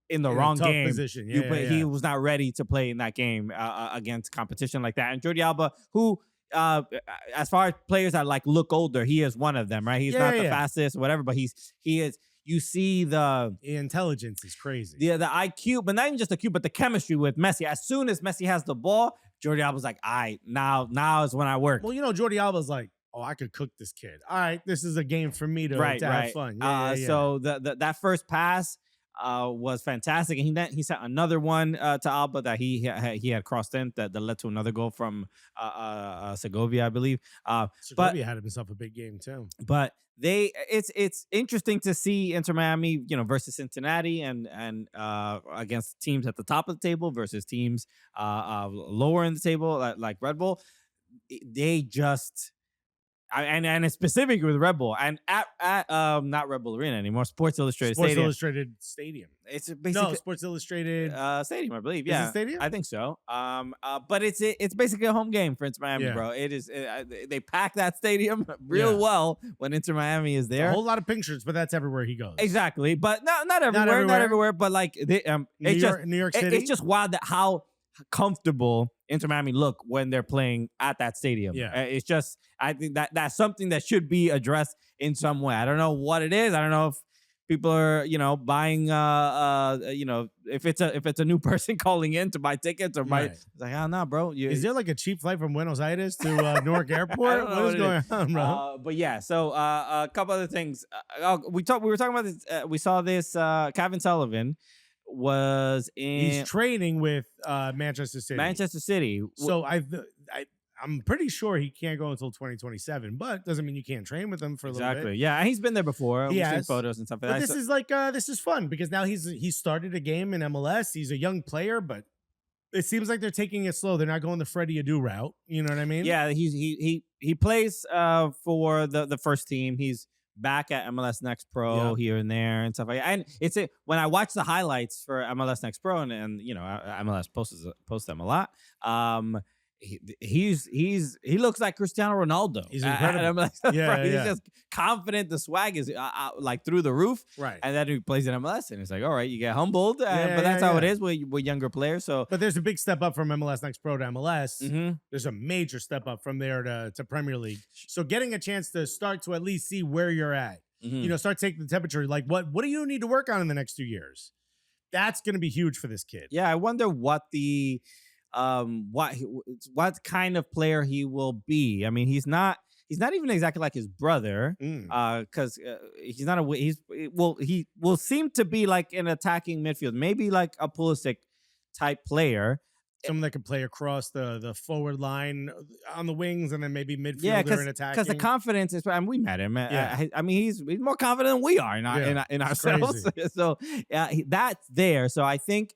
Speaker 2: in the wrong game
Speaker 1: position.
Speaker 2: He was not ready to play in that game against competition like that. And Jordi Alba, who as far as players that like look older, he is one of them, right? He's not the fastest or whatever, but he is. You see the
Speaker 1: intelligence is crazy.
Speaker 2: Yeah, the IQ, but not even just the IQ, but the chemistry with Messi. As soon as Messi has the ball, Jordi Alba's like, all right, now is when I work.
Speaker 1: Well, Jordi Alba's like, oh, I could cook this kid. All right, this is a game for me to have fun. Yeah.
Speaker 2: So that first pass was fantastic, and he sent another one to Alba that he had crossed in that led to another goal from Segovia, I believe.
Speaker 1: Segovia had himself a big game too.
Speaker 2: But it's interesting to see Inter Miami, versus Cincinnati and against teams at the top of the table versus teams lower in the table like Red Bull. They just and it's specific with Red Bull and at not Red Bull Arena anymore, Sports Illustrated
Speaker 1: Sports
Speaker 2: Stadium.
Speaker 1: Illustrated Stadium.
Speaker 2: It's basically
Speaker 1: Sports Illustrated
Speaker 2: Stadium, I believe.
Speaker 1: Is
Speaker 2: Yeah,
Speaker 1: it Stadium?
Speaker 2: I think so. But it's basically a home game for Inter Miami,
Speaker 1: Yeah.
Speaker 2: bro. It is. They pack that stadium real well when Inter Miami is there.
Speaker 1: A whole lot of pink shirts, but that's everywhere he goes.
Speaker 2: Exactly, but not everywhere. Not everywhere. But like
Speaker 1: New York City.
Speaker 2: It's just wild that how comfortable Inter Miami look when they're playing at that stadium.
Speaker 1: Yeah.
Speaker 2: It's just, I think that's something that should be addressed in some way. I don't know what it is. I don't know if people are, buying, if it's a new person calling in to buy tickets or buy, it's like, oh no, bro.
Speaker 1: Is there like a cheap flight from Buenos Aires to Newark Airport? What is going on, bro?
Speaker 2: But yeah, so a couple other things. We were talking about this. We saw this. Cavan Sullivan was
Speaker 1: He's training with Manchester City.
Speaker 2: Manchester City.
Speaker 1: So I'm pretty sure he can't go until 2027, but doesn't mean you can't train with him for a little bit.
Speaker 2: Exactly. Yeah, and he's been there before. We've seen photos and stuff like
Speaker 1: that.
Speaker 2: But
Speaker 1: this is fun because now he started a game in MLS. He's a young player, but it seems like they're taking it slow. They're not going the Freddie Adu route. You know what I mean?
Speaker 2: Yeah, he plays for the first team. He's back at MLS Next Pro here and there and stuff like that. And when I watch the highlights for MLS Next Pro and MLS posts them a lot. He looks like Cristiano Ronaldo.
Speaker 1: He's incredible.
Speaker 2: He's just confident. The swag is like through the roof.
Speaker 1: Right.
Speaker 2: And then he plays in MLS, and it's like, all right, you get humbled. But that's how it is with younger players. So,
Speaker 1: but there's a big step up from MLS Next Pro to MLS.
Speaker 2: Mm-hmm.
Speaker 1: There's a major step up from there to Premier League. So getting a chance to start to at least see where you're at, start taking the temperature. Like what do you need to work on in the next 2 years? That's going to be huge for this kid.
Speaker 2: Yeah, I wonder what what kind of player he will be. I mean, he's not even exactly like his brother, because he's not he will seem to be like an attacking midfield, maybe like a Pulisic type player.
Speaker 1: Someone that can play across the forward line on the wings and then maybe midfielder and attacking.
Speaker 2: Because the confidence is, I mean, we met him. I mean, he's more confident than we are in ourselves. So that's there. So I think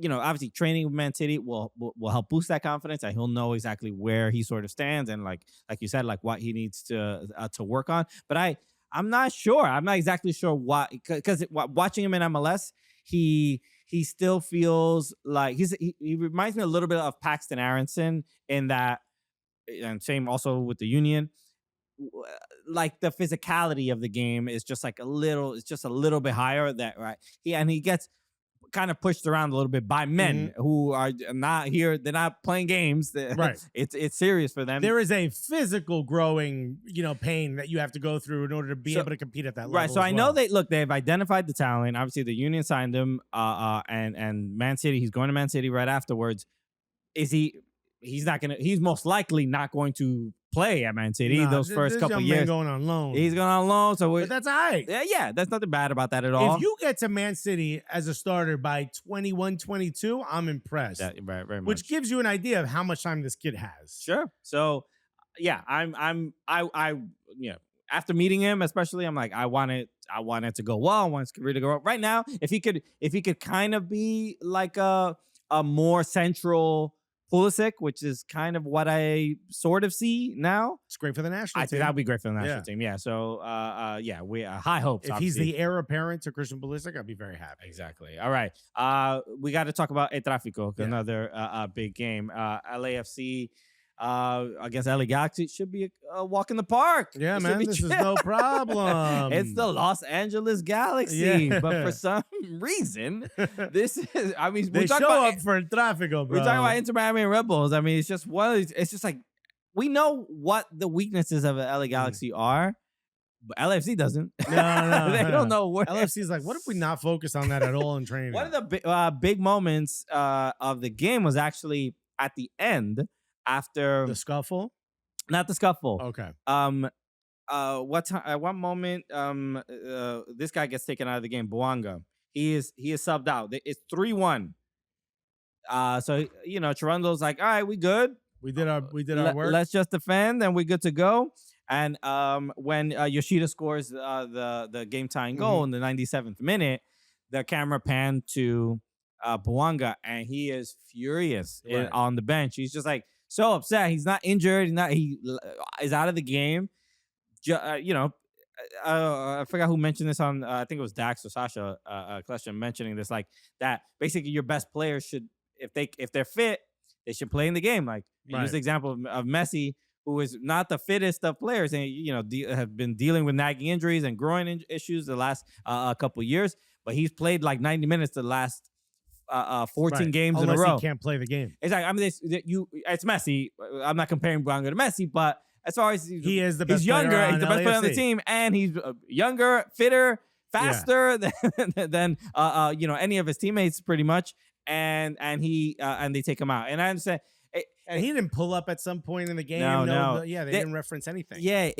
Speaker 2: obviously training with Man City will help boost that confidence, and he'll know exactly where he sort of stands and like you said, like what he needs to work on. But I'm not sure. I'm not exactly sure what, because watching him in MLS, he still feels like he reminds me a little bit of Paxton Aronson in that, and same also with the Union. Like the physicality of the game is just like a little bit higher. That right? He gets kind of pushed around a little bit by men who are not here. They're not playing games.
Speaker 1: Right.
Speaker 2: It's serious for them.
Speaker 1: There is a physical growing, pain that you have to go through in order to be able to compete at that level.
Speaker 2: Right. So I know they've identified the talent. Obviously, the Union signed him, and Man City. He's going to Man City right afterwards. He's most likely not going to play at Man City those first couple years.
Speaker 1: Going on loan.
Speaker 2: He's going on loan.
Speaker 1: But that's all right.
Speaker 2: Yeah, that's nothing bad about that at all.
Speaker 1: If you get to Man City as a starter by 21, 22, I'm impressed.
Speaker 2: Right, very much.
Speaker 1: Which gives you an idea of how much time this kid has.
Speaker 2: Sure. So, yeah, after meeting him, especially, I'm like, I want it to go well. I want his career to go well. Right now, if he could kind of be like a more central Pulisic, which is kind of what I sort of see now.
Speaker 1: It's great for the national team.
Speaker 2: I think that would be great for the national team. Yeah. So, we high hopes.
Speaker 1: If
Speaker 2: obviously.
Speaker 1: he's the heir apparent to Christian Pulisic, I'd be very happy.
Speaker 2: Exactly. All right. We got to talk about El Tráfico, another big game. LAFC against LA Galaxy should be a walk in the park.
Speaker 1: Yeah, man, this is no problem.
Speaker 2: It's the Los Angeles Galaxy, but for some reason, this is. I mean,
Speaker 1: they show up for Tráfico, bro.
Speaker 2: We're talking about Inter Miami and Red Bulls. I mean, it's just it's just like we know what the weaknesses of LA Galaxy are. But LFC doesn't.
Speaker 1: No,
Speaker 2: they don't know where.
Speaker 1: LFC is like, what if we not focus on that at all in training?
Speaker 2: One of the big moments of the game was actually at the end. After
Speaker 1: the scuffle,
Speaker 2: not the scuffle.
Speaker 1: Okay.
Speaker 2: At one moment, this guy gets taken out of the game. Boanga. He is subbed out. It's 3-1. So Toronto's like, all right, we good.
Speaker 1: We did our work.
Speaker 2: Let's just defend, and we're good to go. And when Yoshida scores the game tying goal in the 97th minute, the camera panned to Boanga, and he is furious on the bench. He's just like so upset. He's not injured. He is out of the game. I forgot who mentioned this on. I think it was Dax or Sasha question mentioning this, like that. Basically, your best players should, if they're fit, they should play in the game. Like use the example of Messi, who is not the fittest of players, and have been dealing with nagging injuries and groin issues the last couple years. But he's played like 90 minutes the last 14 games in a row.
Speaker 1: Unless he can't play the game.
Speaker 2: Exactly. I mean, it's Messi. I'm not comparing Buanga to Messi, but as far as
Speaker 1: he is the best,
Speaker 2: he's younger. He's the best player on the team, and he's younger, fitter, faster than any of his teammates, pretty much. And they take him out. And I understand.
Speaker 1: And he didn't pull up at some point in the game.
Speaker 2: No.
Speaker 1: They didn't reference anything.
Speaker 2: Yeah,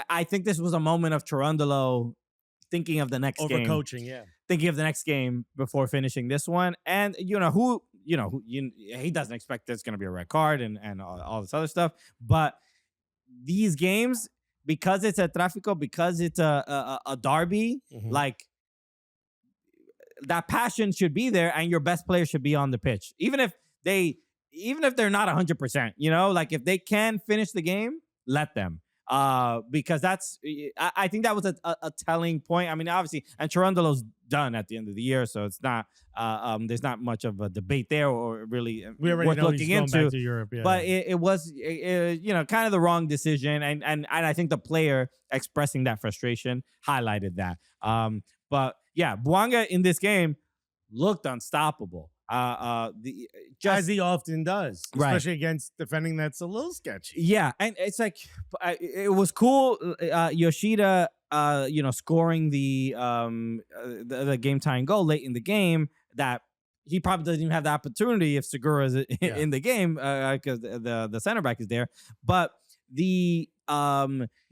Speaker 2: I think this was a moment of Cherundolo thinking of the next game.
Speaker 1: Overcoaching, yeah.
Speaker 2: Thinking of the next game before finishing this one. And he doesn't expect there's going to be a red card and all this other stuff. But these games, because it's a Tráfico, because it's a derby, like that passion should be there, and your best player should be on the pitch. Even if they're not 100%, like if they can finish the game, let them. Because I think that was a telling point. I mean, obviously, and Cherundolo's done at the end of the year, so it's not there's not much of a debate there or really
Speaker 1: we already
Speaker 2: worth
Speaker 1: know
Speaker 2: looking
Speaker 1: he's going
Speaker 2: into.
Speaker 1: Back to Europe, yeah.
Speaker 2: But it was kind of the wrong decision, and I think the player expressing that frustration highlighted that. But yeah, Buanga in this game looked unstoppable.
Speaker 1: As he often does, especially against defending that's a little sketchy.
Speaker 2: Yeah, and it's like it was cool. Yoshida, scoring the game tying goal late in the game that he probably doesn't even have the opportunity if Segura is in the game because the center back is there. But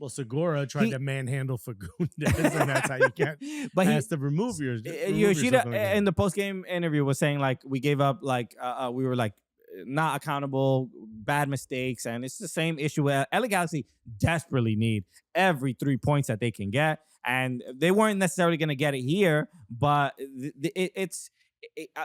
Speaker 1: Segura tried to manhandle Fagundes, and that's how you get. But he has to remove
Speaker 2: Yoshida in the post game interview was saying like we gave up, like we were like not accountable, bad mistakes, and it's the same issue where LA Galaxy desperately need every 3 points that they can get, and they weren't necessarily going to get it here. But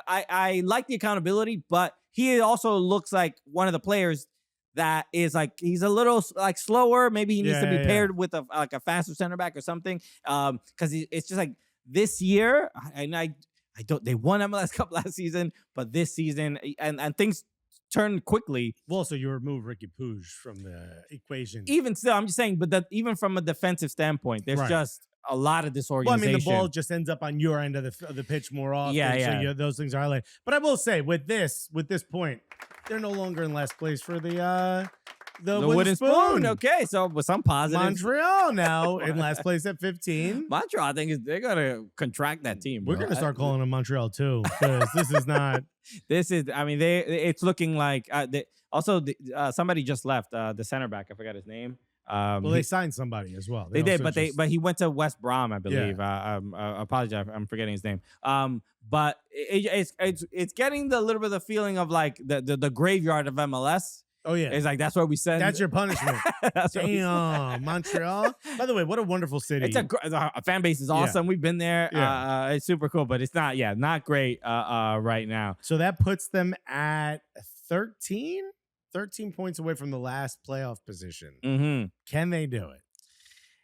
Speaker 2: I like the accountability, but he also looks like one of the players that is like he's a little like slower. Maybe he needs to be paired with a faster center back or something. Because it's just like this year, and I don't. They won MLS Cup last season, but this season and things turn quickly.
Speaker 1: Well, so you remove Ricky Puig from the equation.
Speaker 2: Even still, I'm just saying, but even from a defensive standpoint, there's just a lot of disorganization.
Speaker 1: Well, I mean, the ball just ends up on your end of the pitch more often. Yeah. So those things are highlighted. But I will say, with this point, they're no longer in last place for the wooden spoon.
Speaker 2: Okay, so with some positives.
Speaker 1: Montreal now in last place at 15.
Speaker 2: Montreal, I think they're gonna contract that team.
Speaker 1: We're gonna start calling them Montreal too, because this is not.
Speaker 2: I mean, it's looking like somebody just left the center back. I forgot his name.
Speaker 1: They signed somebody as well.
Speaker 2: They did, but he went to West Brom, I believe. Yeah. Apologize, I'm forgetting his name. But it's getting a little bit of the feeling of like the graveyard of MLS.
Speaker 1: Oh yeah,
Speaker 2: it's like that's what we said.
Speaker 1: That's your punishment. Damn, Montreal. By the way, what a wonderful city.
Speaker 2: It's a fan base is awesome. Yeah. We've been there. Yeah. It's super cool, but it's not great right now.
Speaker 1: So that puts them at 13 points away from the last playoff position.
Speaker 2: Mm-hmm.
Speaker 1: Can they do it?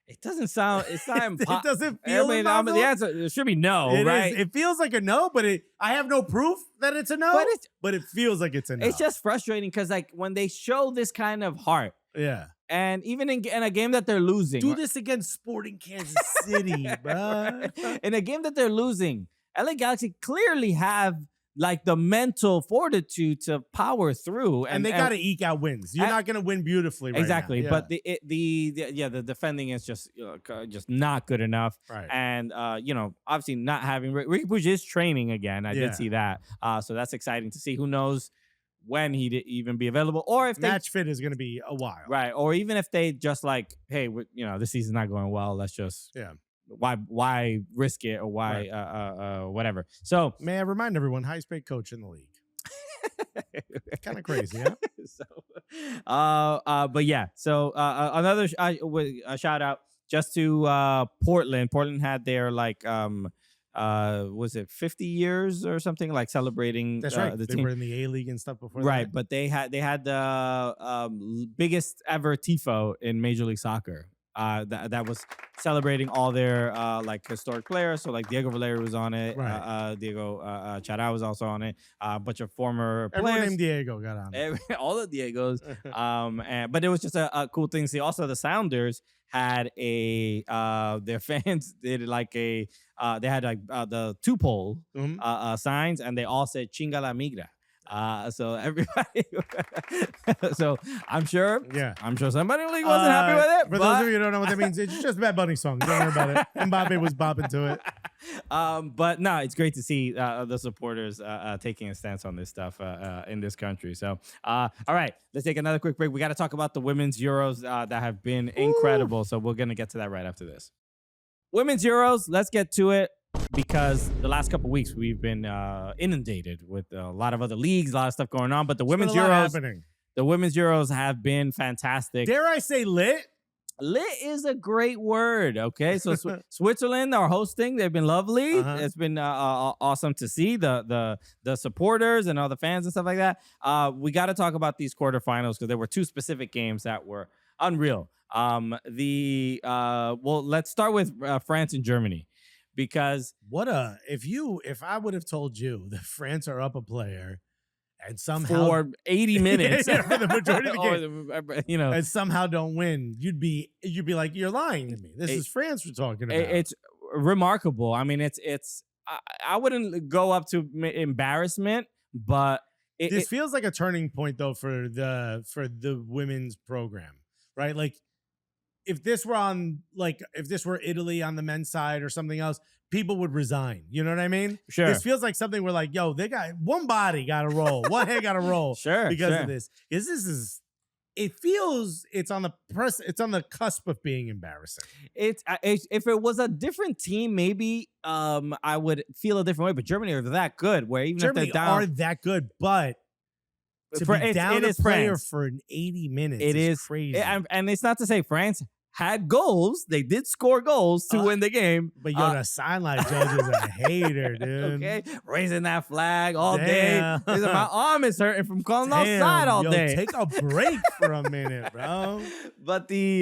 Speaker 2: It doesn't sound. It's not impossible.
Speaker 1: It doesn't feel impossible?
Speaker 2: The answer should be no, right?
Speaker 1: It feels like a no, but I have no proof that it's a no. But it feels like it's a no.
Speaker 2: It's just frustrating because like when they show this kind of heart, and even in a game that they're losing,
Speaker 1: do this against Sporting Kansas City, bro.
Speaker 2: In a game that they're losing, LA Galaxy clearly have like the mental fortitude to power through,
Speaker 1: and they got to eke out wins. You're not going to win beautifully, right
Speaker 2: exactly.
Speaker 1: Now.
Speaker 2: But the defending is just not good enough,
Speaker 1: right?
Speaker 2: And obviously not having Ricky Puig is training again. I did see that, so that's exciting to see. Who knows when he'd even be available, or if
Speaker 1: match fit is going to be a while,
Speaker 2: right? Or even if they just like, hey, this season's not going well. Let's just Why risk it or why whatever. So
Speaker 1: may I remind everyone, highest paid coach in the league. Kind of crazy, huh?
Speaker 2: But yeah. So another shout out just to Portland. Portland had their was it 50 years or something, like celebrating.
Speaker 1: That's right.
Speaker 2: The
Speaker 1: They
Speaker 2: team.
Speaker 1: were in the A-League and stuff before.
Speaker 2: Right,
Speaker 1: that.
Speaker 2: but they had the biggest ever tifo in Major League Soccer. That was celebrating all their like historic players. So like Diego Valera was on it.
Speaker 1: Right.
Speaker 2: Diego Chara was also on it. A bunch of former
Speaker 1: Everyone
Speaker 2: players.
Speaker 1: named Diego got on it.
Speaker 2: All the Diegos. But it was just a cool thing to see. Also, the Sounders had their fans did like they had like the two pole signs, and they all said "Chinga la migra." So everybody, so I'm sure somebody in the league wasn't happy with it.
Speaker 1: For those of you who don't know what that means, it's just a Bad Bunny song. Don't worry about it. Mbappe was bopping to it.
Speaker 2: But no, it's great to see the supporters taking a stance on this stuff in this country. So, all right, let's take another quick break. We got to talk about the women's Euros that have been incredible. So we're gonna get to that right after this. Women's Euros, let's get to it. Because the last couple of weeks we've been inundated with a lot of other leagues, a lot of stuff going on. But the women's Euros have been fantastic.
Speaker 1: Dare I say lit?
Speaker 2: Lit is a great word. Okay, so Switzerland are hosting. They've been lovely. It's been awesome to see the supporters and all the fans and stuff like that. We got to talk about these quarterfinals because there were two specific games that were unreal. Well, let's start with France and Germany. Because
Speaker 1: if I would have told you that France are up a player and somehow
Speaker 2: for 80 minutes
Speaker 1: for the majority of the game,
Speaker 2: and
Speaker 1: somehow don't win, you'd be like, you're lying to me. This is France we're talking about.
Speaker 2: It's remarkable. I mean, it's I wouldn't go up to embarrassment, but
Speaker 1: this feels like a turning point though for the women's program, right? Like. If this were Italy on the men's side or something else, people would resign. You know what I mean?
Speaker 2: Sure.
Speaker 1: This feels like something where like, yo, they got one body got to roll, one head got to roll.
Speaker 2: Sure.
Speaker 1: Because of this. It feels it's on the cusp of being embarrassing.
Speaker 2: If it was a different team, maybe I would feel a different way. But Germany are that good, where even
Speaker 1: Germany
Speaker 2: if they're down,
Speaker 1: are that good, but. To be down a player France. For an 80 minutes is crazy.
Speaker 2: And it's not to say France had goals. They did score goals to win the game.
Speaker 1: But the sideline judge is a hater, dude.
Speaker 2: Okay, raising that flag all day. My arm is hurting from calling offside all day.
Speaker 1: Take a break for a minute, bro.
Speaker 2: But the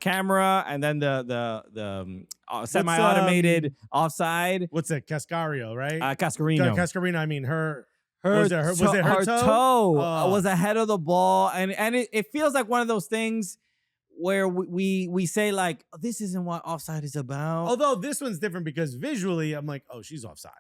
Speaker 2: camera and then the semi-automated offside.
Speaker 1: What's it? Cascario, right?
Speaker 2: Cascarino.
Speaker 1: Cascarino. I mean her.
Speaker 2: Was it her toe
Speaker 1: Oh.
Speaker 2: was ahead of the ball, and it feels like one of those things where we say like, oh, this isn't what offside is about.
Speaker 1: Although this one's different because visually I'm like, oh, she's offside.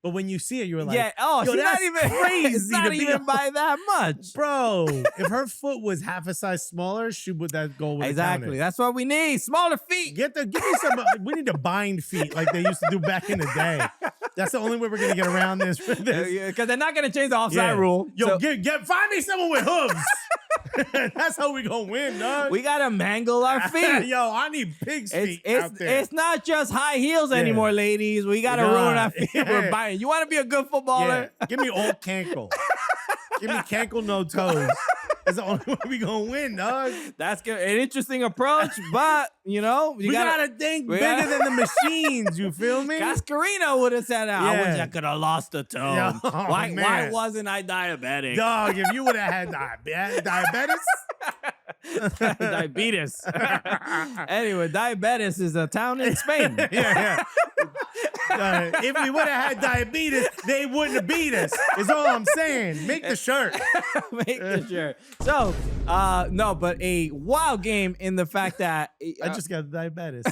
Speaker 1: But when you see it, you're like,
Speaker 2: yeah, she's not even
Speaker 1: crazy.
Speaker 2: It's not even by that much,
Speaker 1: bro. If her foot was half a size smaller, that goal would
Speaker 2: exactly.
Speaker 1: Counted.
Speaker 2: That's what we need. Smaller feet.
Speaker 1: Give me some. We need to bind feet like they used to do back in the day. That's the only way we're gonna get around this.
Speaker 2: Because they're not gonna change the offside rule.
Speaker 1: Yo, find me someone with hooves. That's how we gonna win, dog.
Speaker 2: We gotta mangle our feet.
Speaker 1: Yo, I need pig's feet out there.
Speaker 2: It's not just high heels anymore, ladies. We gotta ruin our feet. We're buying. You want to be a good footballer?
Speaker 1: Yeah. Give me old cankle. Give me cankle, no toes. That's the only way we gonna win, dog.
Speaker 2: That's good. An interesting approach, but we
Speaker 1: gotta think bigger than the machines. You feel me?
Speaker 2: Cascarino would have said, "I wish I could have lost a toe.
Speaker 1: Yeah,
Speaker 2: why wasn't I diabetic,
Speaker 1: dog? If you would have had diabetes."
Speaker 2: Diabetes. Anyway, diabetes is a town in Spain.
Speaker 1: Yeah. If we would have had diabetes, they wouldn't have beat us. Is all I'm saying. Make the shirt.
Speaker 2: Make the shirt. So, no, but a wild game in the fact that
Speaker 1: I just got diabetes.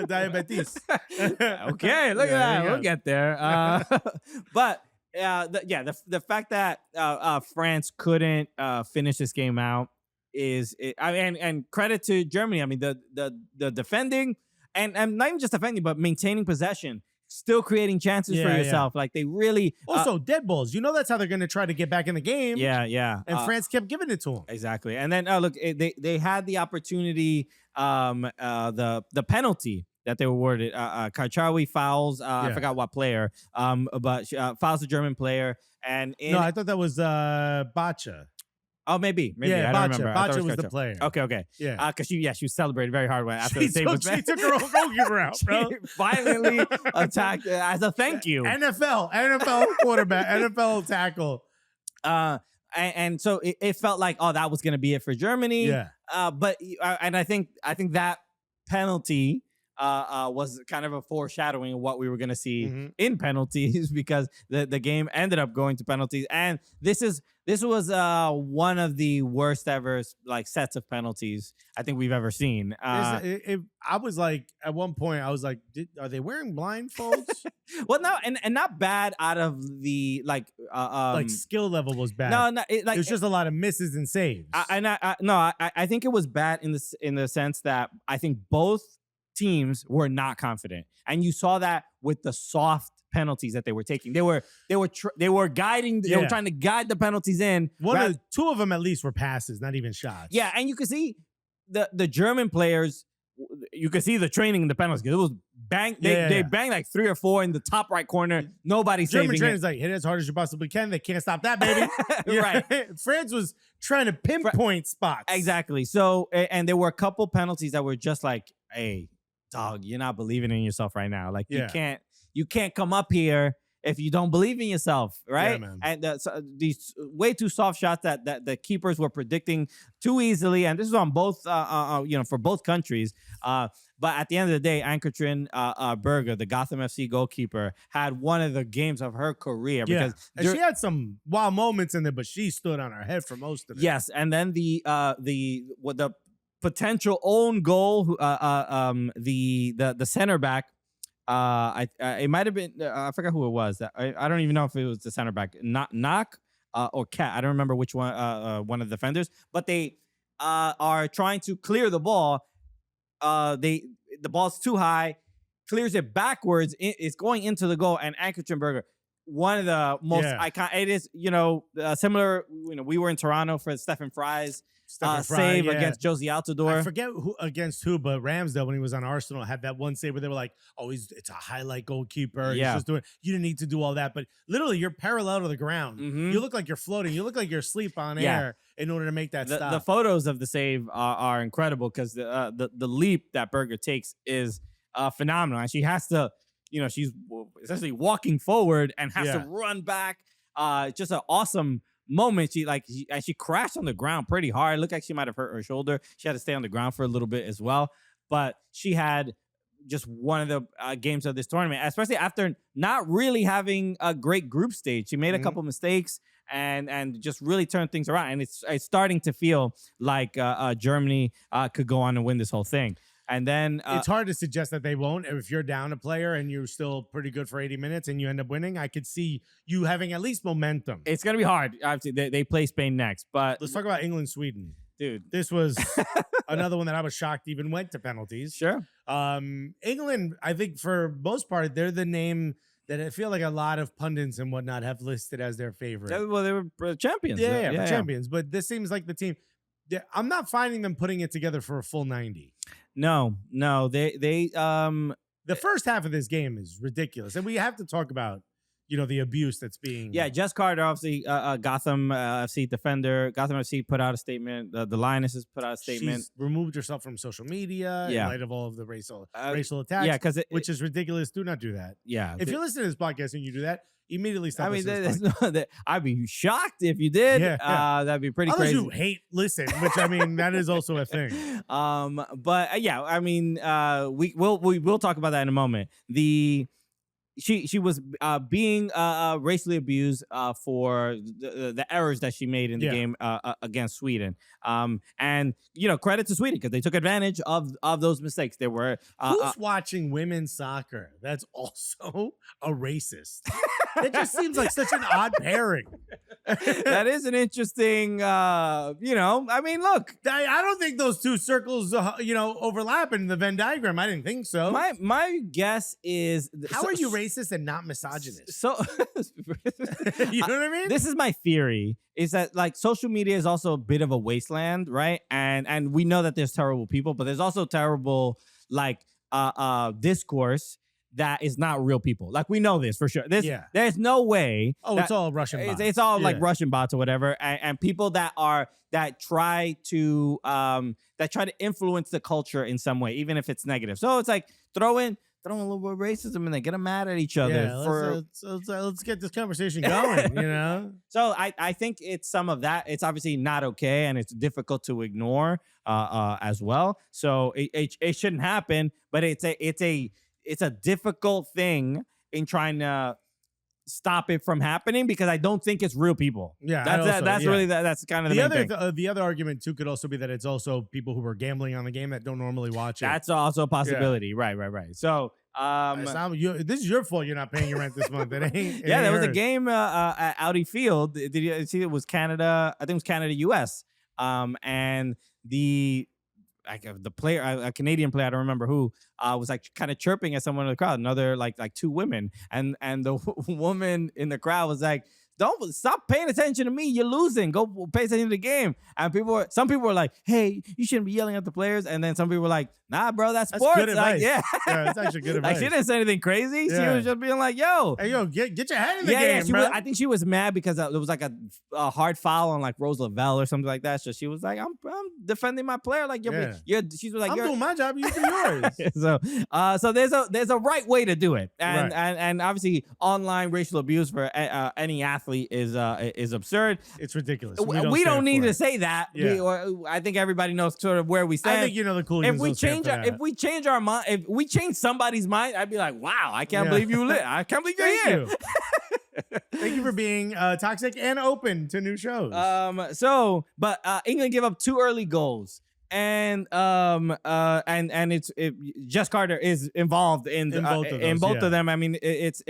Speaker 1: Diabetes.
Speaker 2: Okay, look at that. We'll get there. But the fact that France couldn't finish this game out and credit to Germany. I mean, the defending and not even just defending, but maintaining possession, still creating chances for yourself. Like they really
Speaker 1: also dead balls. That's how they're going to try to get back in the game.
Speaker 2: Yeah.
Speaker 1: And France kept giving it to them.
Speaker 2: Exactly. And then look, they had the opportunity. The penalty that they were awarded. Karchawi fouls. I forgot what player. But fouls the German player. And
Speaker 1: no, I thought that was Bacha.
Speaker 2: Oh, maybe.
Speaker 1: Yeah,
Speaker 2: I don't remember.
Speaker 1: Bacha was the player.
Speaker 2: Okay.
Speaker 1: Yeah.
Speaker 2: Because she celebrated very hard after the save was
Speaker 1: She took her own goalkeeper out, bro.
Speaker 2: She violently attacked as a thank you.
Speaker 1: NFL quarterback, NFL tackle.
Speaker 2: And so it felt like, oh, that was going to be it for Germany.
Speaker 1: Yeah.
Speaker 2: But I think that penalty was kind of a foreshadowing of what we were going to see in penalties, because the game ended up going to penalties. And this was one of the worst ever like sets of penalties I think we've ever seen.
Speaker 1: I was like, at one point, I was like, are they wearing blindfolds?
Speaker 2: Well, no, and not bad out of the like
Speaker 1: skill level was bad.
Speaker 2: No, it was
Speaker 1: just a lot of misses and saves.
Speaker 2: I think it was bad in the sense that I think both teams were not confident, and you saw that with the soft penalties that they were taking. They were guiding. They were trying to guide the penalties in.
Speaker 1: Two of them at least were passes, not even shots.
Speaker 2: Yeah, and you could see the German players. You could see the training in the penalties. It was bang. They banged like 3 or 4 in the top right corner. Nobody saving it.
Speaker 1: German trainers like, hit it as hard as you possibly can. They can't stop that, baby.
Speaker 2: Right.
Speaker 1: France was trying to pinpoint spots.
Speaker 2: Exactly. So, and there were a couple penalties that were just like, hey, dog, you're not believing in yourself right now. Like you can't come up here if you don't believe in yourself, right?
Speaker 1: Yeah, man.
Speaker 2: And so these way too soft shots that the keepers were predicting too easily, and this is on both, for both countries. But at the end of the day, Ann-Katrin Berger, the Gotham FC goalkeeper, had one of the games of her career because
Speaker 1: she had some wild moments in there, but she stood on her head for most of it.
Speaker 2: Yes, and then the potential own goal, the center back. It might have been I forgot who it was. I don't even know if it was the center back, Knock or Cat. I don't remember which one. One of the defenders, but they are trying to clear the ball. The ball's too high, clears it backwards. It's going into the goal, and Ann-Katrin Berger, one of the most iconic. It is similar. We were in Toronto for Stephen Fry's save against Josie Altidore.
Speaker 1: I forget who against who, but Ramsdale, when he was on Arsenal, had that one save where they were like, "Oh, it's a highlight goalkeeper. He's just doing. You didn't need to do all that, but literally, you're parallel to the ground. You look like you're floating. You look like you're asleep on air in order to make that stop."
Speaker 2: The photos of the save are incredible because the leap that Berger takes is phenomenal, and she has to, she's essentially walking forward and has to run back. Just an awesome moment. She crashed on the ground pretty hard. It looked like she might have hurt her shoulder. She had to stay on the ground for a little bit as well. But she had just one of the games of this tournament, especially after not really having a great group stage. She made a couple mistakes and just really turned things around. And it's starting to feel like Germany could go on and win this whole thing. And then
Speaker 1: it's hard to suggest that they won't. If you're down a player and you're still pretty good for 80 minutes and you end up winning, I could see you having at least momentum.
Speaker 2: It's going to be hard. Obviously, they play Spain next. But
Speaker 1: let's talk about England, Sweden.
Speaker 2: Dude,
Speaker 1: this was another one that I was shocked even went to penalties.
Speaker 2: Sure.
Speaker 1: England, I think for most part, they're the name that I feel like a lot of pundits and whatnot have listed as their favorite.
Speaker 2: Well, they were champions.
Speaker 1: Yeah, champions. But this seems like the team. I'm not finding them putting it together for a full 90.
Speaker 2: No, they
Speaker 1: the first half of this game is ridiculous, and we have to talk about the abuse that's being.
Speaker 2: Yeah, Jess Carter, obviously, Gotham FC defender. Gotham FC put out a statement. The Lionesses put out a statement.
Speaker 1: She's removed herself from social media in light of all of the racial attacks.
Speaker 2: Yeah,
Speaker 1: which is ridiculous. Do not do that.
Speaker 2: Yeah,
Speaker 1: if you listen to this podcast and you do that, immediately stop.
Speaker 2: I'd be shocked if you did. That'd be pretty crazy.
Speaker 1: Unless you hate listen, which I mean that is also a thing.
Speaker 2: But I mean, we will talk about that in a moment. She was being racially abused for the errors that she made in the game against Sweden. And credit to Sweden because they took advantage of those mistakes. There were
Speaker 1: who's watching women's soccer that's also a racist. It just seems like such an odd pairing.
Speaker 2: That is an interesting, I mean, look.
Speaker 1: I don't think those two circles, overlap in the Venn diagram. I didn't think so.
Speaker 2: My guess is...
Speaker 1: How are you racist and not misogynist?
Speaker 2: So,
Speaker 1: you know what I mean?
Speaker 2: This is my theory, is that, like, social media is also a bit of a wasteland, right? And we know that there's terrible people, but there's also terrible, like, discourse that is not real people. Like, we know this for sure. There's no way.
Speaker 1: Oh, it's all Russian bots.
Speaker 2: It's all like Russian bots or whatever, and people that try to influence the culture in some way, even if it's negative. So it's like throw in a little bit of racism and they get them mad at each other.
Speaker 1: Yeah, let's get this conversation going, you know?
Speaker 2: So I think it's some of that. It's obviously not okay, and it's difficult to ignore as well. So it shouldn't happen, but it's a difficult thing in trying to stop it from happening, because I don't think it's real people.
Speaker 1: Yeah,
Speaker 2: that's kind of the main thing.
Speaker 1: The other argument too could also be that it's also people who are gambling on the game that don't normally watch it.
Speaker 2: That's also a possibility. Yeah. Right. So
Speaker 1: this is your fault. You're not paying your rent this month. It ain't.
Speaker 2: There was a game at Audi Field. Did you see? It was Canada. I think it was Canada US. And the player, a Canadian player, I don't remember who, was like kind of chirping at someone in the crowd, another like two women, and the woman in the crowd was like, "Don't stop paying attention to me. You're losing. Go pay attention to the game." And some people were like, "Hey, you shouldn't be yelling at the players." And then some people were like, "Nah, bro, that's sports."
Speaker 1: Good advice.
Speaker 2: Yeah,
Speaker 1: that's actually good advice.
Speaker 2: Like, she didn't say anything crazy. Yeah. She was just being like, "Yo,
Speaker 1: get your head in the game, bro."
Speaker 2: I think she was mad because there was like a hard foul on like Rose Lavelle or something like that. So she was like, "I'm defending my player." Like, she was like,
Speaker 1: "I'm doing my job. You do yours."
Speaker 2: So there's a right way to do it, and obviously online racial abuse for any athlete is absurd.
Speaker 1: It's ridiculous.
Speaker 2: We don't need to say that. Yeah. I think everybody knows sort of where we stand.
Speaker 1: I think the Cooligans.
Speaker 2: If we change our mind, if we change somebody's mind, I'd be like, wow, I can't believe you lit. I can't believe you're here.
Speaker 1: Thank you for being toxic and open to new shows.
Speaker 2: But England give up 2 early goals. And Jess Carter is involved in both of them. I mean, it's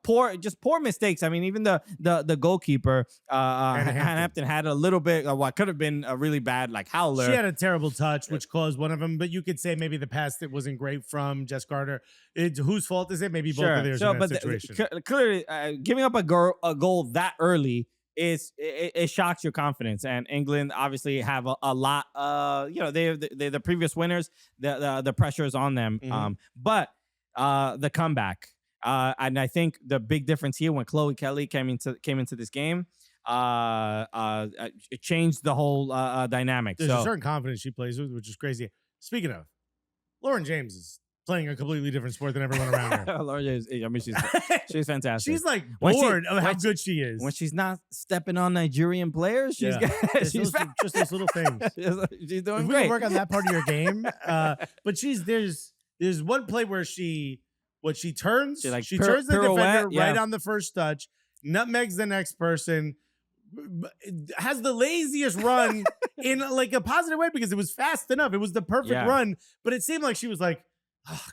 Speaker 2: poor mistakes. I mean, even the goalkeeper, Hampton, had a little bit of what could have been a really bad like howler.
Speaker 1: She had a terrible touch, which caused one of them. But you could say maybe the pass that wasn't great from Jess Carter. Whose fault is it? Maybe both of theirs in that situation.
Speaker 2: Clearly, giving up a goal that early. It shocks your confidence, and England obviously have a lot. They're the previous winners. The pressure is on them. Mm-hmm. But the comeback, and I think the big difference here when Chloe Kelly came into this game, it changed the whole dynamic.
Speaker 1: There's a certain confidence she plays with, which is crazy. Speaking of, Lauren James is playing a completely different sport than everyone around her.
Speaker 2: Lauren James, I mean, she's fantastic.
Speaker 1: She's like bored of how good she is.
Speaker 2: When she's not stepping on Nigerian players, she's
Speaker 1: just those little things.
Speaker 2: She's doing
Speaker 1: if
Speaker 2: great.
Speaker 1: We can work on that part of your game. But there's one play where she turns the defender right on the first touch, nutmegs the next person, has the laziest run in like a positive way because it was fast enough. It was the perfect run, but it seemed like she was like,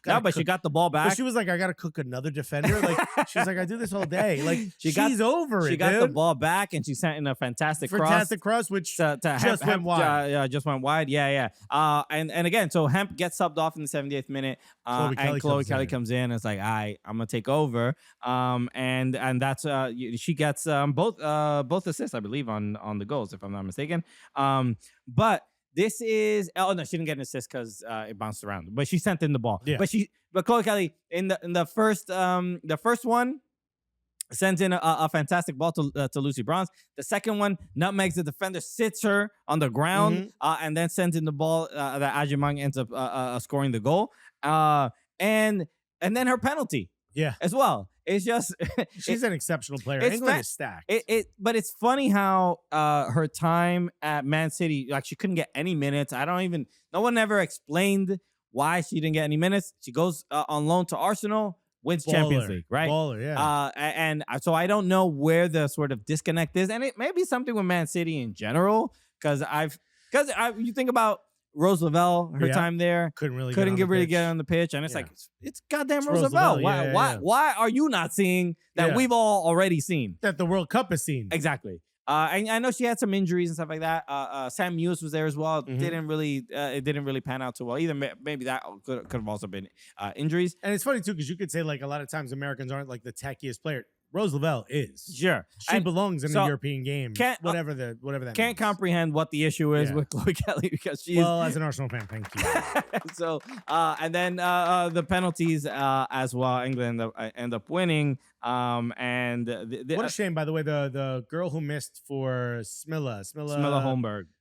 Speaker 2: but she got the ball back.
Speaker 1: But she was like, I gotta cook another defender. Like she's like, I do this all day. Like she's over it.
Speaker 2: She got the ball back and she sent in a fantastic cross,
Speaker 1: which
Speaker 2: just went wide. Just went wide. Yeah. And again, so Hemp gets subbed off in the 78th minute, and Chloe Kelly comes in. And it's like, I'm gonna take over. And that's she gets both assists, I believe, on the goals, if I'm not mistaken. But this is no, she didn't get an assist because it bounced around, but she sent in the ball. Yeah. But Chloe Kelly in the first one sends in a fantastic ball to Lucy Bronze. The second one nutmegs the defender, sits her on the ground, and then sends in the ball that Ajimang ends up scoring the goal. And then her penalty.
Speaker 1: Yeah,
Speaker 2: as well. It's just
Speaker 1: she's an exceptional player. England is stacked.
Speaker 2: But it's funny how her time at Man City, like she couldn't get any minutes. No one ever explained why she didn't get any minutes. She goes on loan to Arsenal, wins Champions League, right?
Speaker 1: Baller, yeah.
Speaker 2: And so I don't know where the sort of disconnect is, and it may be something with Man City in general, because you think about Rose Lavelle, her time there, couldn't get on the pitch, and it's like it's goddamn Rose Lavelle. Why are you not seeing that we've all already seen,
Speaker 1: that the World Cup has seen?
Speaker 2: Exactly. And I know she had some injuries and stuff like that. Sam Mewis was there as well. It didn't really pan out too well either. Maybe that could have also been injuries.
Speaker 1: And it's funny too, because you could say like a lot of times Americans aren't like the techiest player. Rose Lavelle is.
Speaker 2: Sure.
Speaker 1: She belongs in a European game. Whatever that
Speaker 2: can't
Speaker 1: means.
Speaker 2: comprehend what the issue is with Chloe Kelly because she's
Speaker 1: as an Arsenal fan, thank you.
Speaker 2: So and then the penalties as well. England end up winning. And
Speaker 1: what a shame, by the way. The girl who missed for Smilla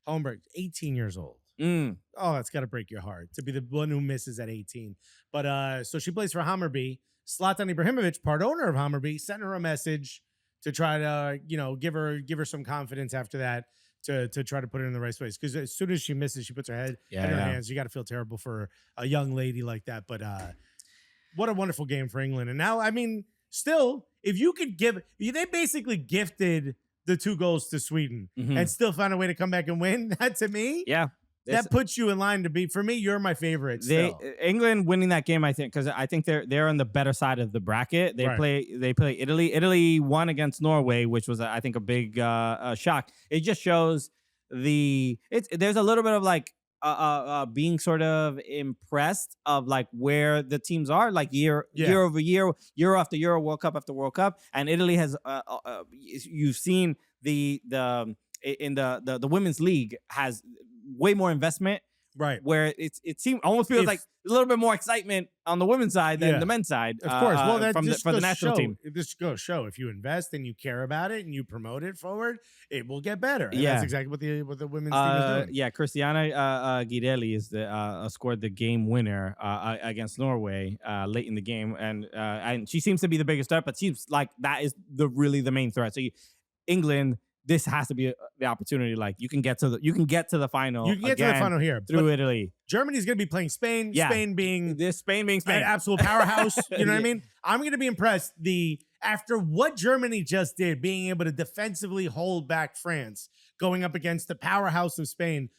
Speaker 1: Holmberg, 18 years old. Oh, that's got to break your heart to be the one who misses at 18. But so she plays for Hammarby. Zlatan Ibrahimovic, part owner of Hammarby, sent her a message to try to, give her some confidence after that to try to put her in the right place. Because as soon as she misses, she puts her head in her hands. You got to feel terrible for a young lady like that. But what a wonderful game for England. And now, I mean, still, if you could they basically gifted the 2 goals to Sweden and still found a way to come back and win. That to me, that puts you in line to be, for me, you're my favorite.
Speaker 2: England winning that game, I think, because I think they're on the better side of the bracket. They play Italy. Italy won against Norway, which was I think a big shock. It just shows there's a little bit of like being sort of impressed of like where the teams are, like year over year, Euro after Euro, World Cup after World Cup, and Italy has you've seen the women's league has way more investment,
Speaker 1: right?
Speaker 2: Where it seems almost feels like a little bit more excitement on the women's side than the men's side.
Speaker 1: Of course, well, that
Speaker 2: for the national team.
Speaker 1: This goes show if you invest and you care about it and you promote it forward, it will get better. And that's exactly what the women's team is doing.
Speaker 2: Yeah, Cristiana Guidelli is scored the game winner against Norway late in the game, and she seems to be the biggest threat, but seems like that is really the main threat. So England. This has to be the opportunity. Like you can get to the final.
Speaker 1: You can get to the final here
Speaker 2: through Italy.
Speaker 1: Germany's going to be playing Spain.
Speaker 2: Yeah.
Speaker 1: Spain being
Speaker 2: Spain.
Speaker 1: An absolute powerhouse. You know what I mean? I'm going to be impressed. After what Germany just did, being able to defensively hold back France, going up against the powerhouse of Spain.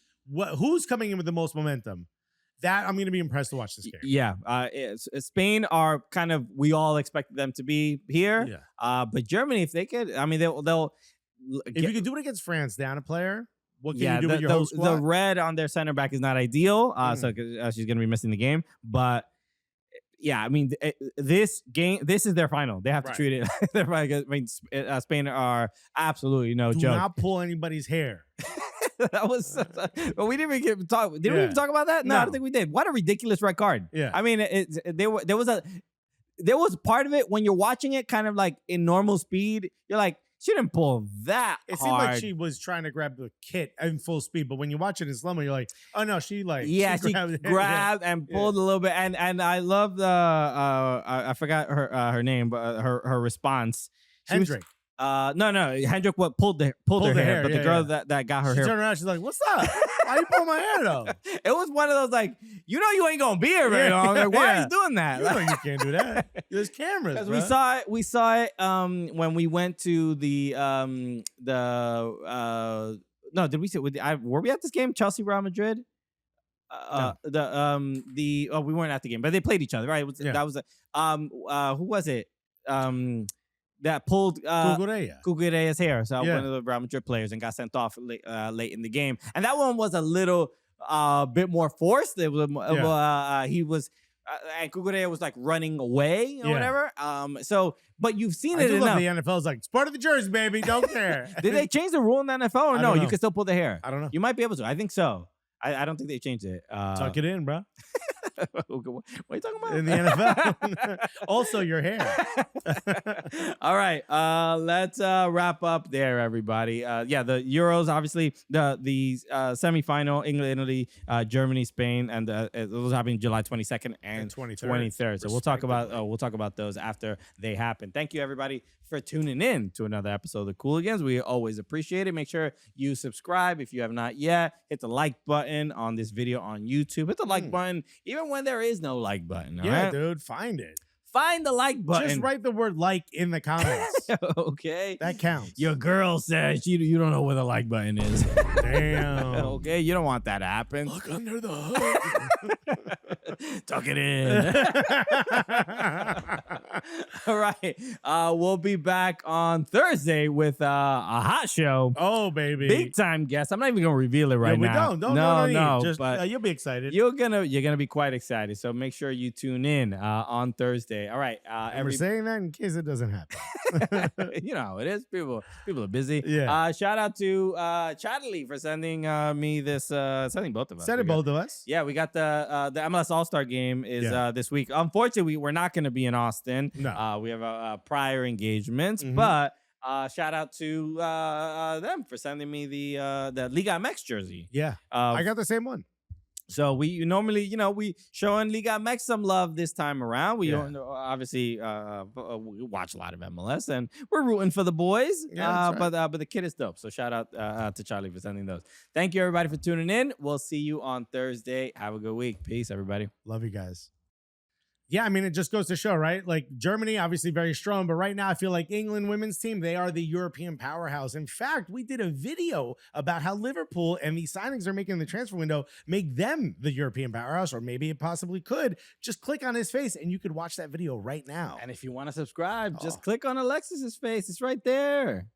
Speaker 1: Who's coming in with the most momentum? That I'm going to be impressed to watch this game.
Speaker 2: Yeah, Spain are kind of we all expected them to be here. Yeah. But Germany, if they could, I mean, they'll.
Speaker 1: If you could do it against France, down a player, what can you do with your whole squad?
Speaker 2: The red on their center back is not ideal, so she's going to be missing the game. But yeah, I mean, this is their final. They have to treat it. I mean, Spain are absolutely no joke.
Speaker 1: Do not pull anybody's hair.
Speaker 2: That was, but we didn't even talk. Did we even talk about that? No, I don't think we did. What a ridiculous red card.
Speaker 1: Yeah,
Speaker 2: I mean, there was part of it when you're watching it, kind of like in normal speed. You're like. She didn't pull that
Speaker 1: It seemed like she was trying to grab the kit in full speed, but when you watch it in slow-mo, you're like, oh no, she
Speaker 2: grabbed and pulled a little bit, and I love the I forgot her name, but her response.
Speaker 1: Hendrik.
Speaker 2: No, Hendrik pulled her hair, but the girl that got her hair.
Speaker 1: She turned around, she's like, "What's up? Why you pull my hair though?"
Speaker 2: It was one of those like, you ain't gonna be here very long. Like, why are you doing that?
Speaker 1: You know you can't do that. There's cameras. Because
Speaker 2: we saw it when we went to the no, did we see? Were we at this game? Chelsea Real Madrid. We weren't at the game, but they played each other, right? That was who was it? That pulled Cucurella's hair, so one of the Real Madrid players, and got sent off late in the game. And that one was a little bit more forced. It was he was and Cucurella was like running away or whatever. But you've seen it enough.
Speaker 1: The NFL's like, it's part of the jersey, baby. Don't care.
Speaker 2: Did they change the rule in the NFL or no? You can still pull the hair.
Speaker 1: I don't know.
Speaker 2: You might be able to. I think so. I don't think they changed it.
Speaker 1: Tuck it in, bro.
Speaker 2: What are you talking about?
Speaker 1: In the NFL. Also, your hair.
Speaker 2: All right. Let's wrap up there, everybody. The Euros, obviously, the semifinal, England, Italy, Germany, Spain, and it was happening July 22nd and 23rd. So we'll talk about those after they happen. Thank you, everybody, for tuning in to another episode of the Cooligans. We always appreciate it. Make sure you subscribe if you have not yet. Hit the like button on this video on YouTube. Hit the like button even when there is no like button. All right?
Speaker 1: Dude, find it.
Speaker 2: Find the like button.
Speaker 1: Just write the word like in the comments.
Speaker 2: Okay.
Speaker 1: That counts.
Speaker 2: Your girl says you don't know where the like button is.
Speaker 1: Damn.
Speaker 2: Okay, you don't want that to happen.
Speaker 1: Look under the hood.
Speaker 2: Tuck it in. All right. We'll be back on Thursday with a hot show.
Speaker 1: Oh, baby.
Speaker 2: Big time guest. I'm not even gonna reveal it right now.
Speaker 1: No.
Speaker 2: Just,
Speaker 1: but you'll be excited.
Speaker 2: You're gonna be quite excited. So make sure you tune in on Thursday. All right.
Speaker 1: We're saying that in case it doesn't happen.
Speaker 2: You know how it is. People are busy.
Speaker 1: Yeah.
Speaker 2: Shout out to Charlie for sending me this. Sending both of us.
Speaker 1: Both of us.
Speaker 2: Yeah, we got the MLS All-Star game is this week. Unfortunately, we're not going to be in Austin.
Speaker 1: No.
Speaker 2: We have prior engagements, but shout out to them for sending me the Liga MX jersey.
Speaker 1: Yeah, I got the same one.
Speaker 2: So we normally, we showing Liga MX some love this time around. We obviously we watch a lot of MLS and we're rooting for the boys.
Speaker 1: Yeah, right.
Speaker 2: But the kid is dope. So shout out to Charlie for sending those. Thank you everybody for tuning in. We'll see you on Thursday. Have a good week. Peace, everybody.
Speaker 1: Love you guys. Yeah, I mean, it just goes to show, right? Like Germany, obviously very strong, but right now I feel like England women's team, they are the European powerhouse. In fact, we did a video about how Liverpool and the signings are making in the transfer window make them the European powerhouse, or maybe it possibly could. Just click on his face and you could watch that video right now.
Speaker 2: And if you want to subscribe, just click on Alexis's face. It's right there.